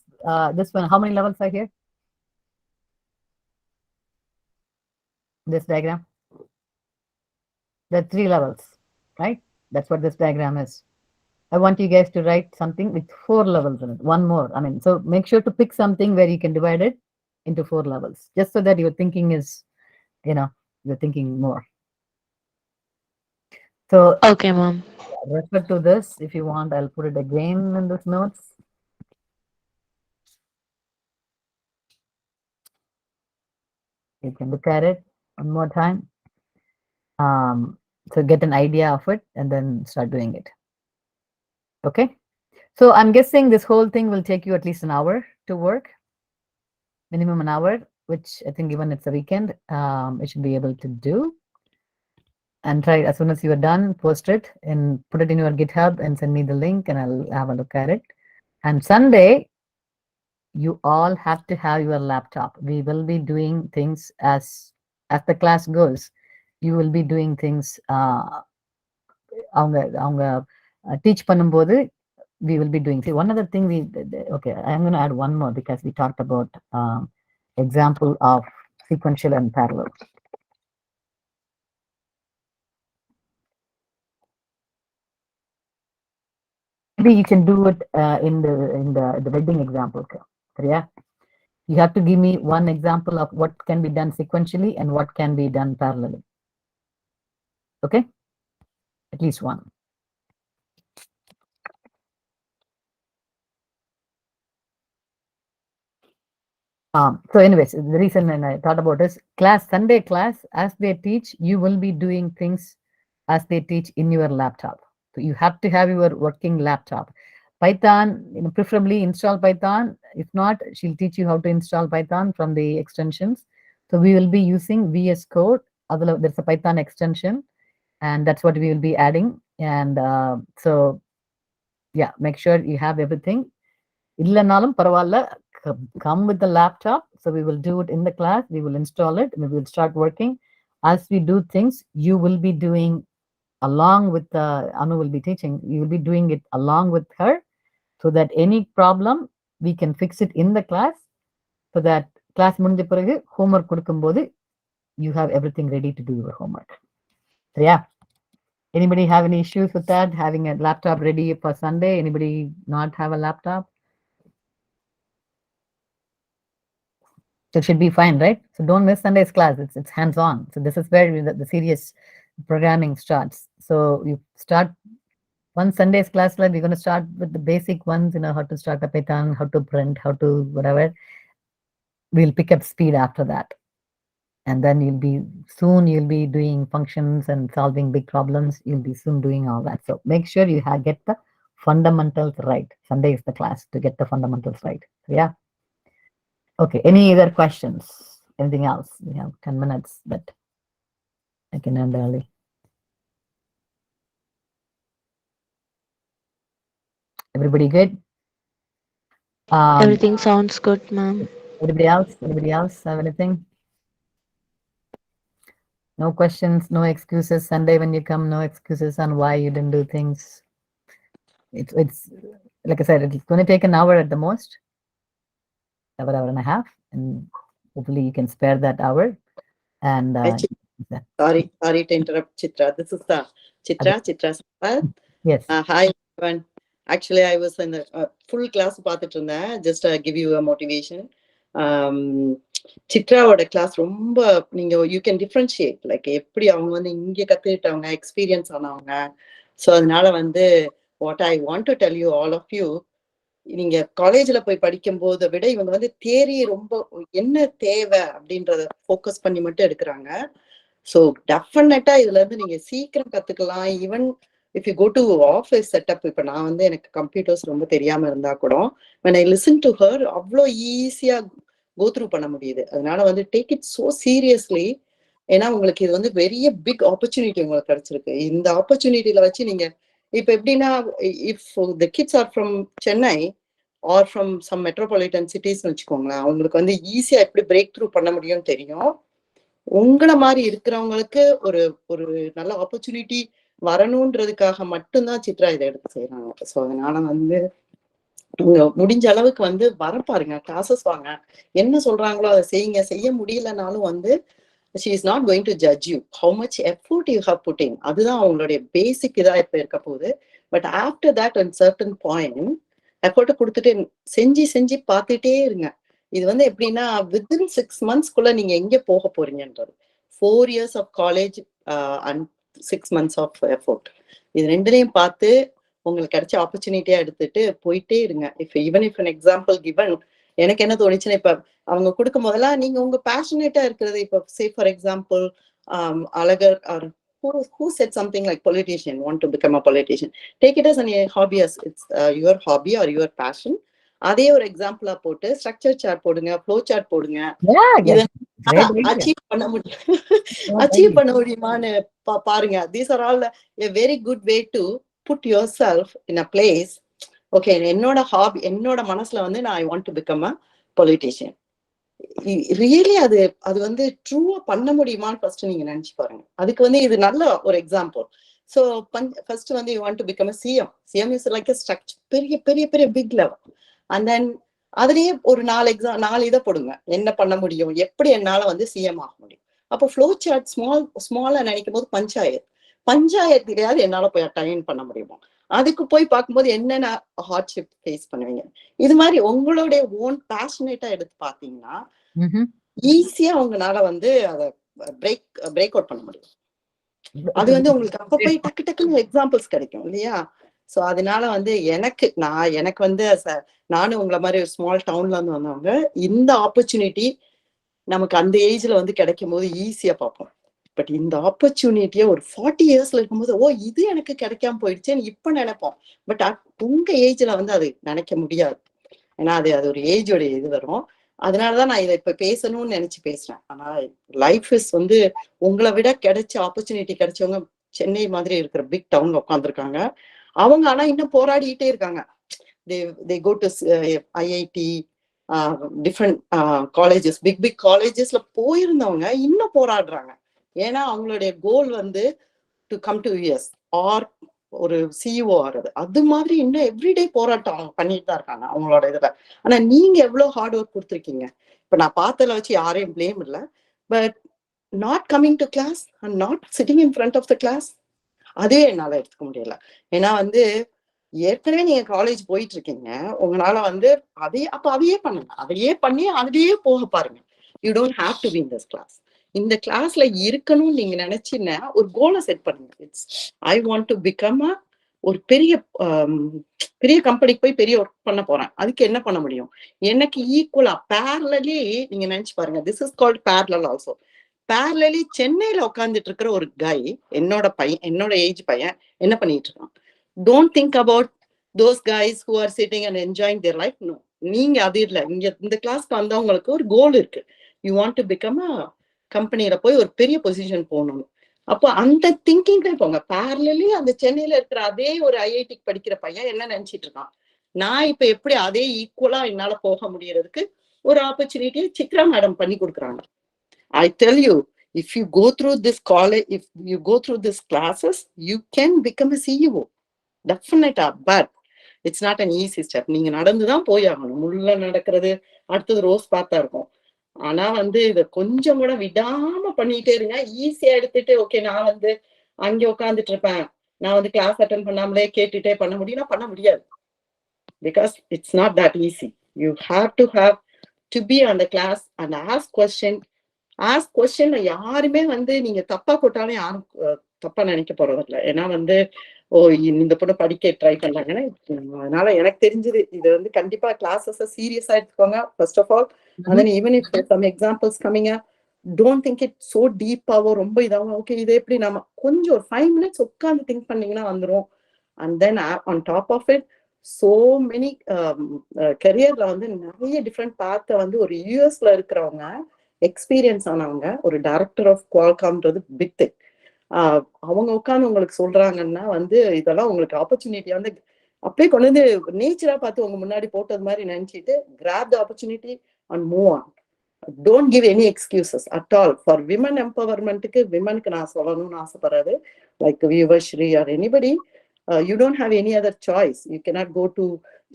one, how many levels are here? This diagram. There are 3 levels, right? That's what this diagram is. I want you guys to write something with 4 levels in it. One more. I mean, so make sure to pick something where you can divide it into 4 levels, just so that your thinking is, you're thinking more. So okay, ma'am. Refer to this if you want. I'll put it again in this notes. You can look at it one more time. So get an idea of it and then start doing it. Okay. So I'm guessing this whole thing will take you at least an hour to work. Minimum an hour, which I think given it's a weekend, it should be able to do. And try as soon as you are done, post it and put it in your GitHub and send me the link and I'll have a look at it. And Sunday, you all have to have your laptop. We will be doing things as the class goes. You will be doing things teach பண்ணும்போது we will be doing. See, one other thing okay, I'm going to add one more because we talked about example of sequential and parallel. Maybe you can do it in the wedding example. Yeah, you have to give me one example of what can be done sequentially and what can be done parallelly. Okay, at least one. So anyways, the reason I thought about is Sunday class, as they teach, you will be doing things as they teach in your laptop. So you have to have your working laptop. Python, preferably install Python. If not, she'll teach you how to install Python from the extensions. So we will be using VS Code. There's a Python extension, and that's what we will be adding. And so, yeah, make sure you have everything. Illanalum paravalla, come with the laptop. So we will do it in the class. We will install it, and we will start working. As we do things, you will be doing along with Anu will be teaching. You will be doing it along with her, so that any problem we can fix it in the class, so that class முடிஞ்ச பிறகு homework கொடுக்கும்போது you have everything ready to do your homework. So yeah, anybody have any issues with that, having a laptop ready for Sunday? Anybody not have a laptop? So it should be fine, right? So don't miss Sunday's class. It's hands-on. So this is where the serious programming starts. So you start one Sunday's class, like we're going to start with the basic ones, how to start a Python, how to print, how to whatever. We'll pick up speed after that. And then you'll be doing functions and solving big problems. You'll be soon doing all that. So make sure you get the fundamentals right. Sunday is the class to get the fundamentals right. So yeah. Okay, any other questions? Anything else? We have 10 minutes, but I can end early. Everybody good? Everything sounds good, ma'am. Anybody else have anything? No questions, no excuses. Sunday when you come, no excuses on why you didn't do things. It's like I said, it's going to take an hour at the most, hour and a half, and hopefully you can spare that hour. And sorry to interrupt, Chitra. This is Chitra Sampath. Yes. Hi everyone. Actually, I was in the full class பார்த்துட்டு இருந்தேன். Just give you a motivation. சித்ராவோட class ரொம்ப you can differentiate, like எப்படி அவங்க இங்க கத்துக்கிட்டவங்க, experience ஆனவங்க. So அதனால what I want to tell you, all of you, நீங்க காலேஜ்ல போய் படிக்கும் போதை விட இவங்க தியரி ரொம்ப என்ன தேவை அப்படின்றத ஃபோக்கஸ் பண்ணி மட்டும் எடுக்கிறாங்க. ஸோ டெஃபினட்டா இதுல இருந்து நீங்க சீக்கிரம் கத்துக்கலாம். Even if you go to office setup, இப்ப நான் எனக்கு கம்ப்யூட்டர்ஸ் ரொம்ப தெரியாம இருந்தா கூட when I listen to her, அவ்வளோ ஈஸியா go through பண்ண முடியுது. அதனால take it so seriously. ஏன்னா உங்களுக்கு இது பெரிய பிக் ஆப்பர்ச்சுனிட்டி உங்களுக்கு கிடைச்சிருக்கு. இந்த ஆப்பர்ச்சுனிட்டியில வச்சு நீங்க இப்ப எப்படின்னா, if the kids are from Chennai or from some metropolitan cities வச்சுக்கோங்களேன், அவங்களுக்கு ஈஸியா எப்படி பிரேக் த்ரூ பண்ண முடியும்னு தெரியும். உங்களை மாதிரி இருக்கிறவங்களுக்கு ஒரு ஒரு நல்ல ஆப்பர்ச்சுனிட்டி வரணும்ன்றதுக்காக மட்டும்தான் சித்ரா இதை எடுத்து செய்யறாங்க. ஸோ அதனால முடிஞ்ச அளவுக்கு வர பாருங்க, கிளாஸஸ் வாங்க, என்ன சொல்றாங்களோ அதை செய்யுங்க. செய்ய முடியலனாலும் she is not going to judge you how much effort you have put in. அதுதான் அவங்களுடைய பேசிக் இதா இப்ப இருக்க போகுது. But after that and certain point எஃபர்ட்டை கொடுத்துட்டு செஞ்சு பார்த்துட்டே இருங்க. இது எப்படின்னா வித்தின் 6 months நீங்க எங்க போக போறீங்கன்றது. 4 years of college and 6 months of effort. இது ரெண்டுலையும் பார்த்து உங்களுக்கு கிடைச்ச ஆப்பர்ச்சுனிட்டியா எடுத்துட்டு போயிட்டே இருங்க. Even if an example given, எனக்கு என்ன தோணுச்சுன்னா, இப்ப அவங்க கொடுக்கும் போதெல்லாம் நீங்க உங்க பேஷனேட்டா இருக்கிறது, இப்ப say for example Azhagar or who said something like politician, want to become a politician, take it as a hobby, as it's your hobby or your passion. அதே ஒரு எக்ஸாம்பிளா போட்டு ஸ்ட்ரக்சர் சார்ட் போடுங்க, ஃப்ளோ சார்ட் போடுங்க. அச்சீவ் பண்ண முடியுமான்னு பாருங்க. These are all a very good way to put yourself in a place. Okay, என்னோட ஹாபி, என்னோட மனசுல நான் I want to become a politician. Really அது ட்ரூவா பண்ண முடியுமான்னு ஃபர்ஸ்ட் நீங்க நினைச்சு பாருங்க. அதுக்கு இது நல்ல ஒரு example. So first you want to become a CM is like a structure, பெரிய பெரிய பெரிய பிக் லெவல். அண்ட் தென் அதுலயே ஒரு 4 இதை போடுங்க, என்ன பண்ண முடியும், எப்படி என்னால சிஎம் ஆக முடியும். அப்போ ஃப்ளோ சார்ட் ஸ்மாலா நினைக்கும் போது பஞ்சாயத்துலயாவது என்னால போய் அட்டைன் பண்ண முடியுமா, அதுக்கு போய் பார்க்கும்போது என்னென்ன ஹார்ட்ஷிப் ஃபேஸ் பண்ணுவீங்க. இது மாதிரி உங்களுடைய ஓன் பேஷனேட்டா எடுத்து பாத்தீங்கன்னா ஈஸியா உங்களால அதை பிரேக் அவுட் பண்ண முடியும். அது உங்களுக்கு அப்ப போய் டக்கு டக்குன்னு எக்ஸாம்பிள்ஸ் கிடைக்கும் இல்லையா. சோ அதனால எனக்கு நானும் உங்களை மாதிரி ஒரு ஸ்மால் டவுன்ல இருந்து வந்தவங்க, இந்த ஆப்பர்ச்சுனிட்டி நமக்கு அந்த ஏஜ்ல கிடைக்கும் போது ஈஸியா பார்ப்போம். பட் இந்த ஆப்பர்ச்சுனிட்டியை ஒரு 40 இயர்ஸ்ல இருக்கும்போது ஓ இது எனக்கு கிடைக்காம போயிடுச்சேன்னு இப்ப நினைப்போம். பட் உங்க ஏஜ்ல வந்து அது நினைக்க முடியாது. ஏன்னா அது ஒரு ஏஜோட இது வரும். அதனாலதான் நான் இதை இப்ப பேசணும்னு நினைச்சு பேசுறேன். ஆனா லைஃப் இஸ் வந்து உங்களை விட கிடைச்ச ஆப்பர்ச்சுனிட்டி கிடைச்சவங்க சென்னை மாதிரி இருக்கிற பிக் டவுன்ல உட்காந்துருக்காங்க. அவங்க ஆனா இன்னும் போராடிட்டே இருக்காங்க. they go to IIT, different colleges, big collegesல போயிருந்தவங்க இன்னும் போராடுறாங்க. ஏன்னா அவங்களுடைய கோல் வந்து to come to US or ஒரு சிஇஓ ஆறது. அது மாதிரி இன்னும் எவ்ரிடே போராட்டம் அவங்க பண்ணிட்டு தான் இருக்காங்க அவங்களோட இதுல. ஆனா நீங்க எவ்வளவு ஹார்ட் ஒர்க் கொடுத்துருக்கீங்க. இப்ப நான் பார்த்ததுல வச்சு யாரையும் பிளேம் இல்லை. But not coming to class and not sitting in front of the class, அதுவே என்னால எடுத்துக்க முடியல. ஏன்னா வந்து ஏற்கனவே நீங்க காலேஜ் போயிட்டு இருக்கீங்க, உங்களால வந்து அதையே பண்ணுங்க, அதையே பண்ணி அதுலயே போக பாருங்க. You don't have to be in this class. இந்த கிளாஸ்ல இருக்கணும்னு நீங்க நினைச்சீங்கன்னா ஒரு கோலை செட் பண்ணுங்க. It's I want to become ஒரு பெரிய கம்பெனிக்கு போய் பெரிய ஒர்க் பண்ண போறேன். அதுக்கு என்ன பண்ண முடியும்? எனக்கு ஈக்குவலா பேரலி நீங்க நினைச்சு பாருங்க. This is called parallel also. Parallelly சென்னையில உட்காந்துட்டு இருக்கிற ஒரு கை, என்னோட ஏஜ் பையன் என்ன பண்ணிட்டு இருக்கான்? Don't think about those guys who are sitting and enjoying their life. No, நீங்க அது இல்ல. இங்க இந்த கிளாஸ்க்கு வந்தவங்களுக்கு ஒரு கோல் இருக்கு. யூ வாண்ட் டு பிகம் கம்பெனியில போய் ஒரு பெரிய பொசிஷன் போகணும். அப்போ அந்த திங்கிங்ல போங்க. பேரலி அந்த சென்னையில இருக்கிற அதே ஒரு ஐஐடிக்கு படிக்கிற பையன் என்ன நினைச்சிட்டு இருக்கான்? நான் இப்ப எப்படி அதே ஈக்குவலா என்னால போக முடியறதுக்கு ஒரு ஆப்பர்ச்சுனிட்டியை சித்ரா மேடம் பண்ணி கொடுக்குறாங்க. I tell you, if you go through this college, if you go through these classes, you can become a CEO. Definitely, but it's not an easy step. நீங்க நடந்துதான் போய் ஆகணும். முள்ள நடக்கிறது அடுத்தது ரோஸ் பார்த்தா இருக்கும். ஆனா வந்து இதை கொஞ்சம் கூட விடாம பண்ணிட்டே இருங்க. ஈஸியா எடுத்துட்டு ஓகே நான் வந்து அங்கே உட்காந்துட்டு இருப்பேன், நான் வந்து கிளாஸ் அட்டென்ட் பண்ணாமலே கேட்டுட்டே பண்ண முடியும்னா பண்ண முடியாது. Because it's not that easy. You have to be on the class and ask question. யாருமே வந்து நீங்க தப்பா போட்டாலும் யாரும் தப்பா நினைக்க போறது இல்லை. ஏன்னா வந்து ஓ இந்த பொண்ணு படிக்க ட்ரை பண்றாங்கன்னா, அதனால எனக்கு தெரிஞ்சது இது வந்து கண்டிப்பா கிளாஸஸ் சீரியஸா எடுத்துக்கோங்க first of all. and then even if there's some examples coming up, don't think it so deep-ஆவோ ரொம்ப இதாகும். ஓகே இது எப்படி நம்ம கொஞ்சம் ஒரு 5 minutes உட்காந்து திங்க் பண்ணீங்கன்னா வந்துடும். and then on top of it, so many கரியர்ல வந்து நிறைய டிஃப்ரெண்ட் பார்த்த வந்து ஒரு யூஎஸ்ல இருக்கிறவங்க எக்ஸ்பீரியன்ஸ் ஆனவங்க ஒரு டைரக்டர் ஆஃப் குவால்காம்ன்றது பிக் திங். அவங்க உட்காந்து உங்களுக்கு சொல்றாங்கன்னா வந்து இதெல்லாம் உங்களுக்கு ஆப்பர்ச்சுனிட்டியா வந்து அப்படியே கொண்டு வந்து நேச்சரா பார்த்து உங்க முன்னாடி போட்டது மாதிரி நினைச்சிட்டு grab the opportunity and move on. Don't give any excuses at all. For women empowerment-க்கு விமனுக்கு நான் சொல்லணும்னு ஆசைப்படுறது, like Vivashri or anybody, you don't have any other choice. You cannot go to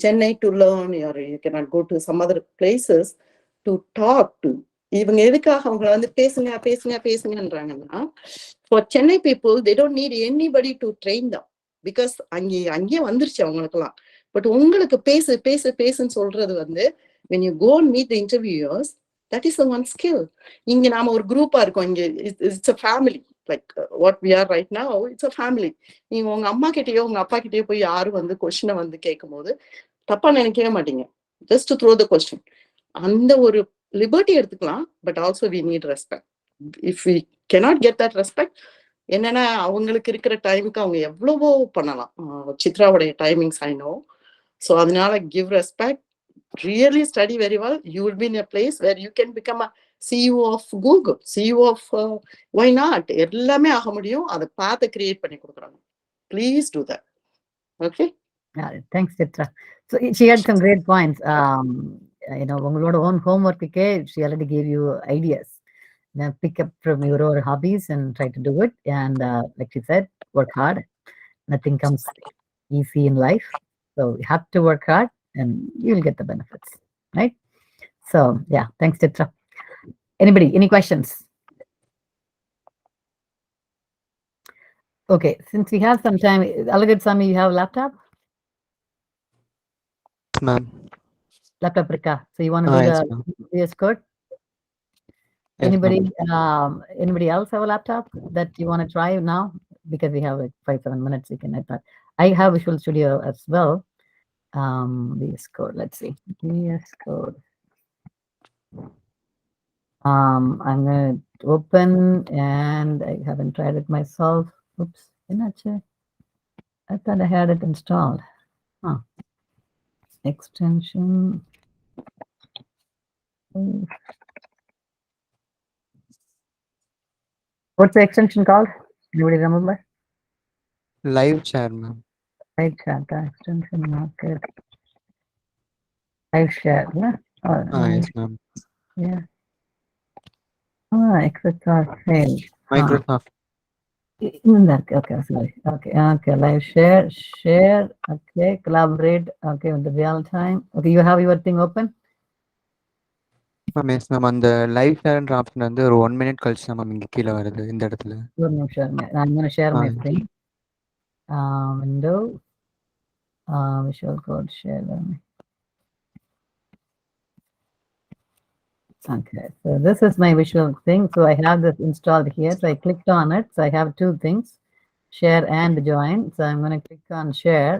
Chennai to learn, or you cannot go to some other places to talk to. இவங்க எதுக்காக அவங்களை வந்து பேசுங்கன்றாங்கன்னா, for Chennai people, they don't need anybody to train them. Because அங்கேயே வந்துருச்சு அவங்களுக்குலாம். But உங்களுக்கு பேசுன்னு சொல்றது வந்து when you go and meet the interviewers, that is the one skill. இங்க நாம ஒரு குரூப்பா இருக்கோம். இங்க it's a family. Like what we are right now, it's a family. நீங்க உங்க அம்மா கிட்டயோ உங்க அப்பா கிட்டயோ போய் யாரும் வந்து கொஸ்டினை வந்து கேட்கும் போது தப்பா நினைக்கவே மாட்டீங்க. just to throw the question. அந்த ஒரு லிபர்ட்டி எடுத்துக்கலாம். But also we need respect. If we cannot get that respect, என்னன்னா அவங்களுக்கு இருக்கிற டைமுக்கு அவங்க எவ்வளவோ பண்ணலாம். சித்ராவுடைய டைமிங்ஸ் I know. So அதனால give respect, really study very well. You will be in a place where you can become a CEO of Google, CEO of why not? எல்லாமே ஆக முடியும். அதை பார்த்து கிரியேட் பண்ணி கொடுக்குறாங்க. Please do that. Okay? Yeah, thanks, Chitra. So she had some great points. உங்களோட own homework-க்கே she already gave you ideas. Now pick up from your own hobbies and try to do it. And like she said, work hard. Nothing comes easy in life. So you have to work hard and you'll get the benefits, right? So yeah, thanks, Chitra. Anybody, any questions? Okay, since we have some time, Alagat Sami, you have a laptop? Ma'am. Laptop Rika. So you want to do Yes, the VS Code? Yes, Anybody else have a laptop that you want to try now? Because we have like 5-7 minutes, you can add that. I have Visual Studio as well. VS Code, let's see. VS Code. I'm going to open, and I haven't tried it myself. Oops, I thought I had it installed. Huh. Extension. What's the extension called? Anybody remember? Live share, ma'am. Live chat extension, market. Live share, yeah. Yes, ma'am. Yeah. XSR failed. Microsoft. Okay, sorry. Okay, live share. Okay, collaborate. Okay, with the real time. Okay, you have your thing open. Ma'am yes ma'am அந்த live ஷேர்ன்ற option வந்து ஒரு 1 minute கழிச்சு தான் ma'am இங்கே கீழே வருது இந்த இடத்துல. ஒரு நிமிஷம் இருங்க. I'm going to share my screen. Window. Visual Code share. Okay, so this is my visual thing. So I have this installed here. So I clicked on it. So I have two things, share and join. So I'm going to click on share.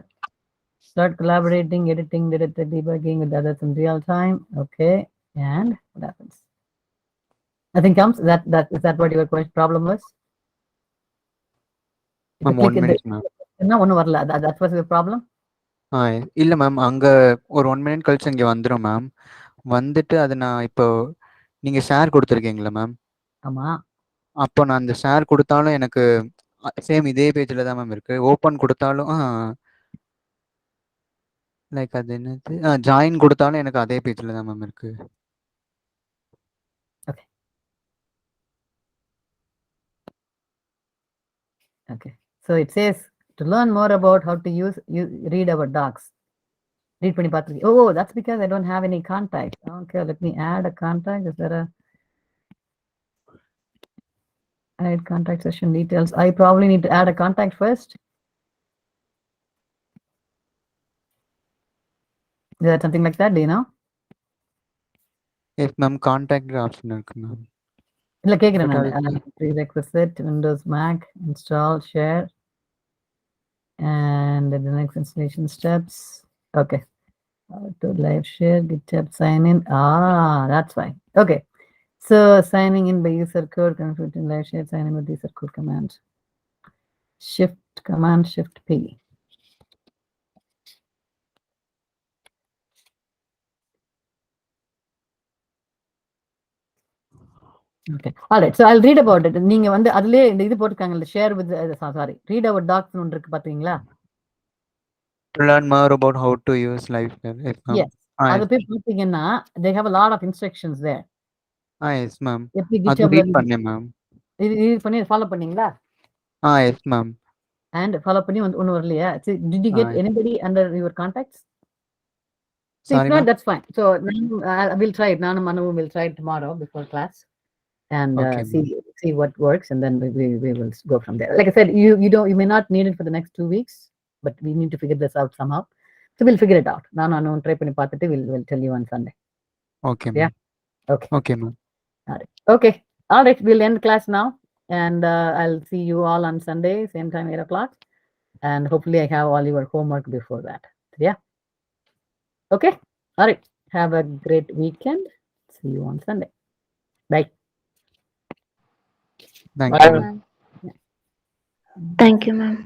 Start collaborating, editing, debugging with others in real time. Okay, and what happens? Nothing comes. Is that what your problem was? Ma'am 1 minute ma'am. என்ன ஒன்றும் வரல. That was your problem? இல்லை ma'am அங்கே ஒரு 1 minute கழிச்சு இங்கே வந்துடும் ma'am. வந்துட்டு அது நான் இப்போ நீங்கள் ஷேர் கொடுத்துருக்கீங்களா மேம்? ஆமாம். அப்போ நான் அந்த ஷேர் கொடுத்தாலும் எனக்கு சேம் இதே பேஜில் தான் மேம் இருக்குது. ஓப்பன் கொடுத்தாலும் லைக் அது என்னது ஜாயின் கொடுத்தாலும் எனக்கு அதே பேஜில் தான் மேம் இருக்குது. Okay, so it says to learn more about how to read our docs. Read பண்ணி பார்த்துருக்கீங்க. Oh, that's because I don't have any contact. Okay, let me add a contact. Is there a add contact session details? I probably need to add a contact first. Is that something like that? Do you know? Yes, ma'am. Contact option இருக்கு ma'am. இல்ல கேக்குறேன் நான். Prerequisite Windows Mac install share and the next installation steps. Okay. To live share, GitHub sign in. That's fine. Okay. So signing in by user code, configuring live share, sign in with user code command. Shift P. Okay. All right. So I'll read about it. நீங்க வந்து அதுலயே இந்த இது போட்டுருக்காங்கல்ல share with read our docs ன்னு இருக்கு பாத்தீங்களா? To learn more about how to use live share. Yes, ma'am. Yes. அது போய் பாத்தீங்கன்னா they have a lot of instructions there. Yes, ma'am. எப்படி அது GitHub ரீட் பண்ணேன் மேம். இது பண்ணி ஃபாலோ பண்ணீங்களா? Yes, ma'am. And follow பண்ணி ஒன்னு வரலையா? Did you get anybody under your contacts? So if not, that's fine. So I will try it. Nanu Manu will try it tomorrow before class and see what works, and then we will go from there. Like I said, you may not need it for the next 2 weeks, but we need to figure this out somehow. So we'll figure it out. Nanu try பண்ணி பார்த்துட்டு we'll tell you on Sunday. Okay, ma'am. Yeah. Okay. Okay, ma'am. All right. Okay. All right. We'll end class now, and I'll see you all on Sunday, same time 8 o'clock, and hopefully I have all your homework before that. Yeah. Okay. All right. Have a great weekend. See you on Sunday. Bye. Thank you, ma'am.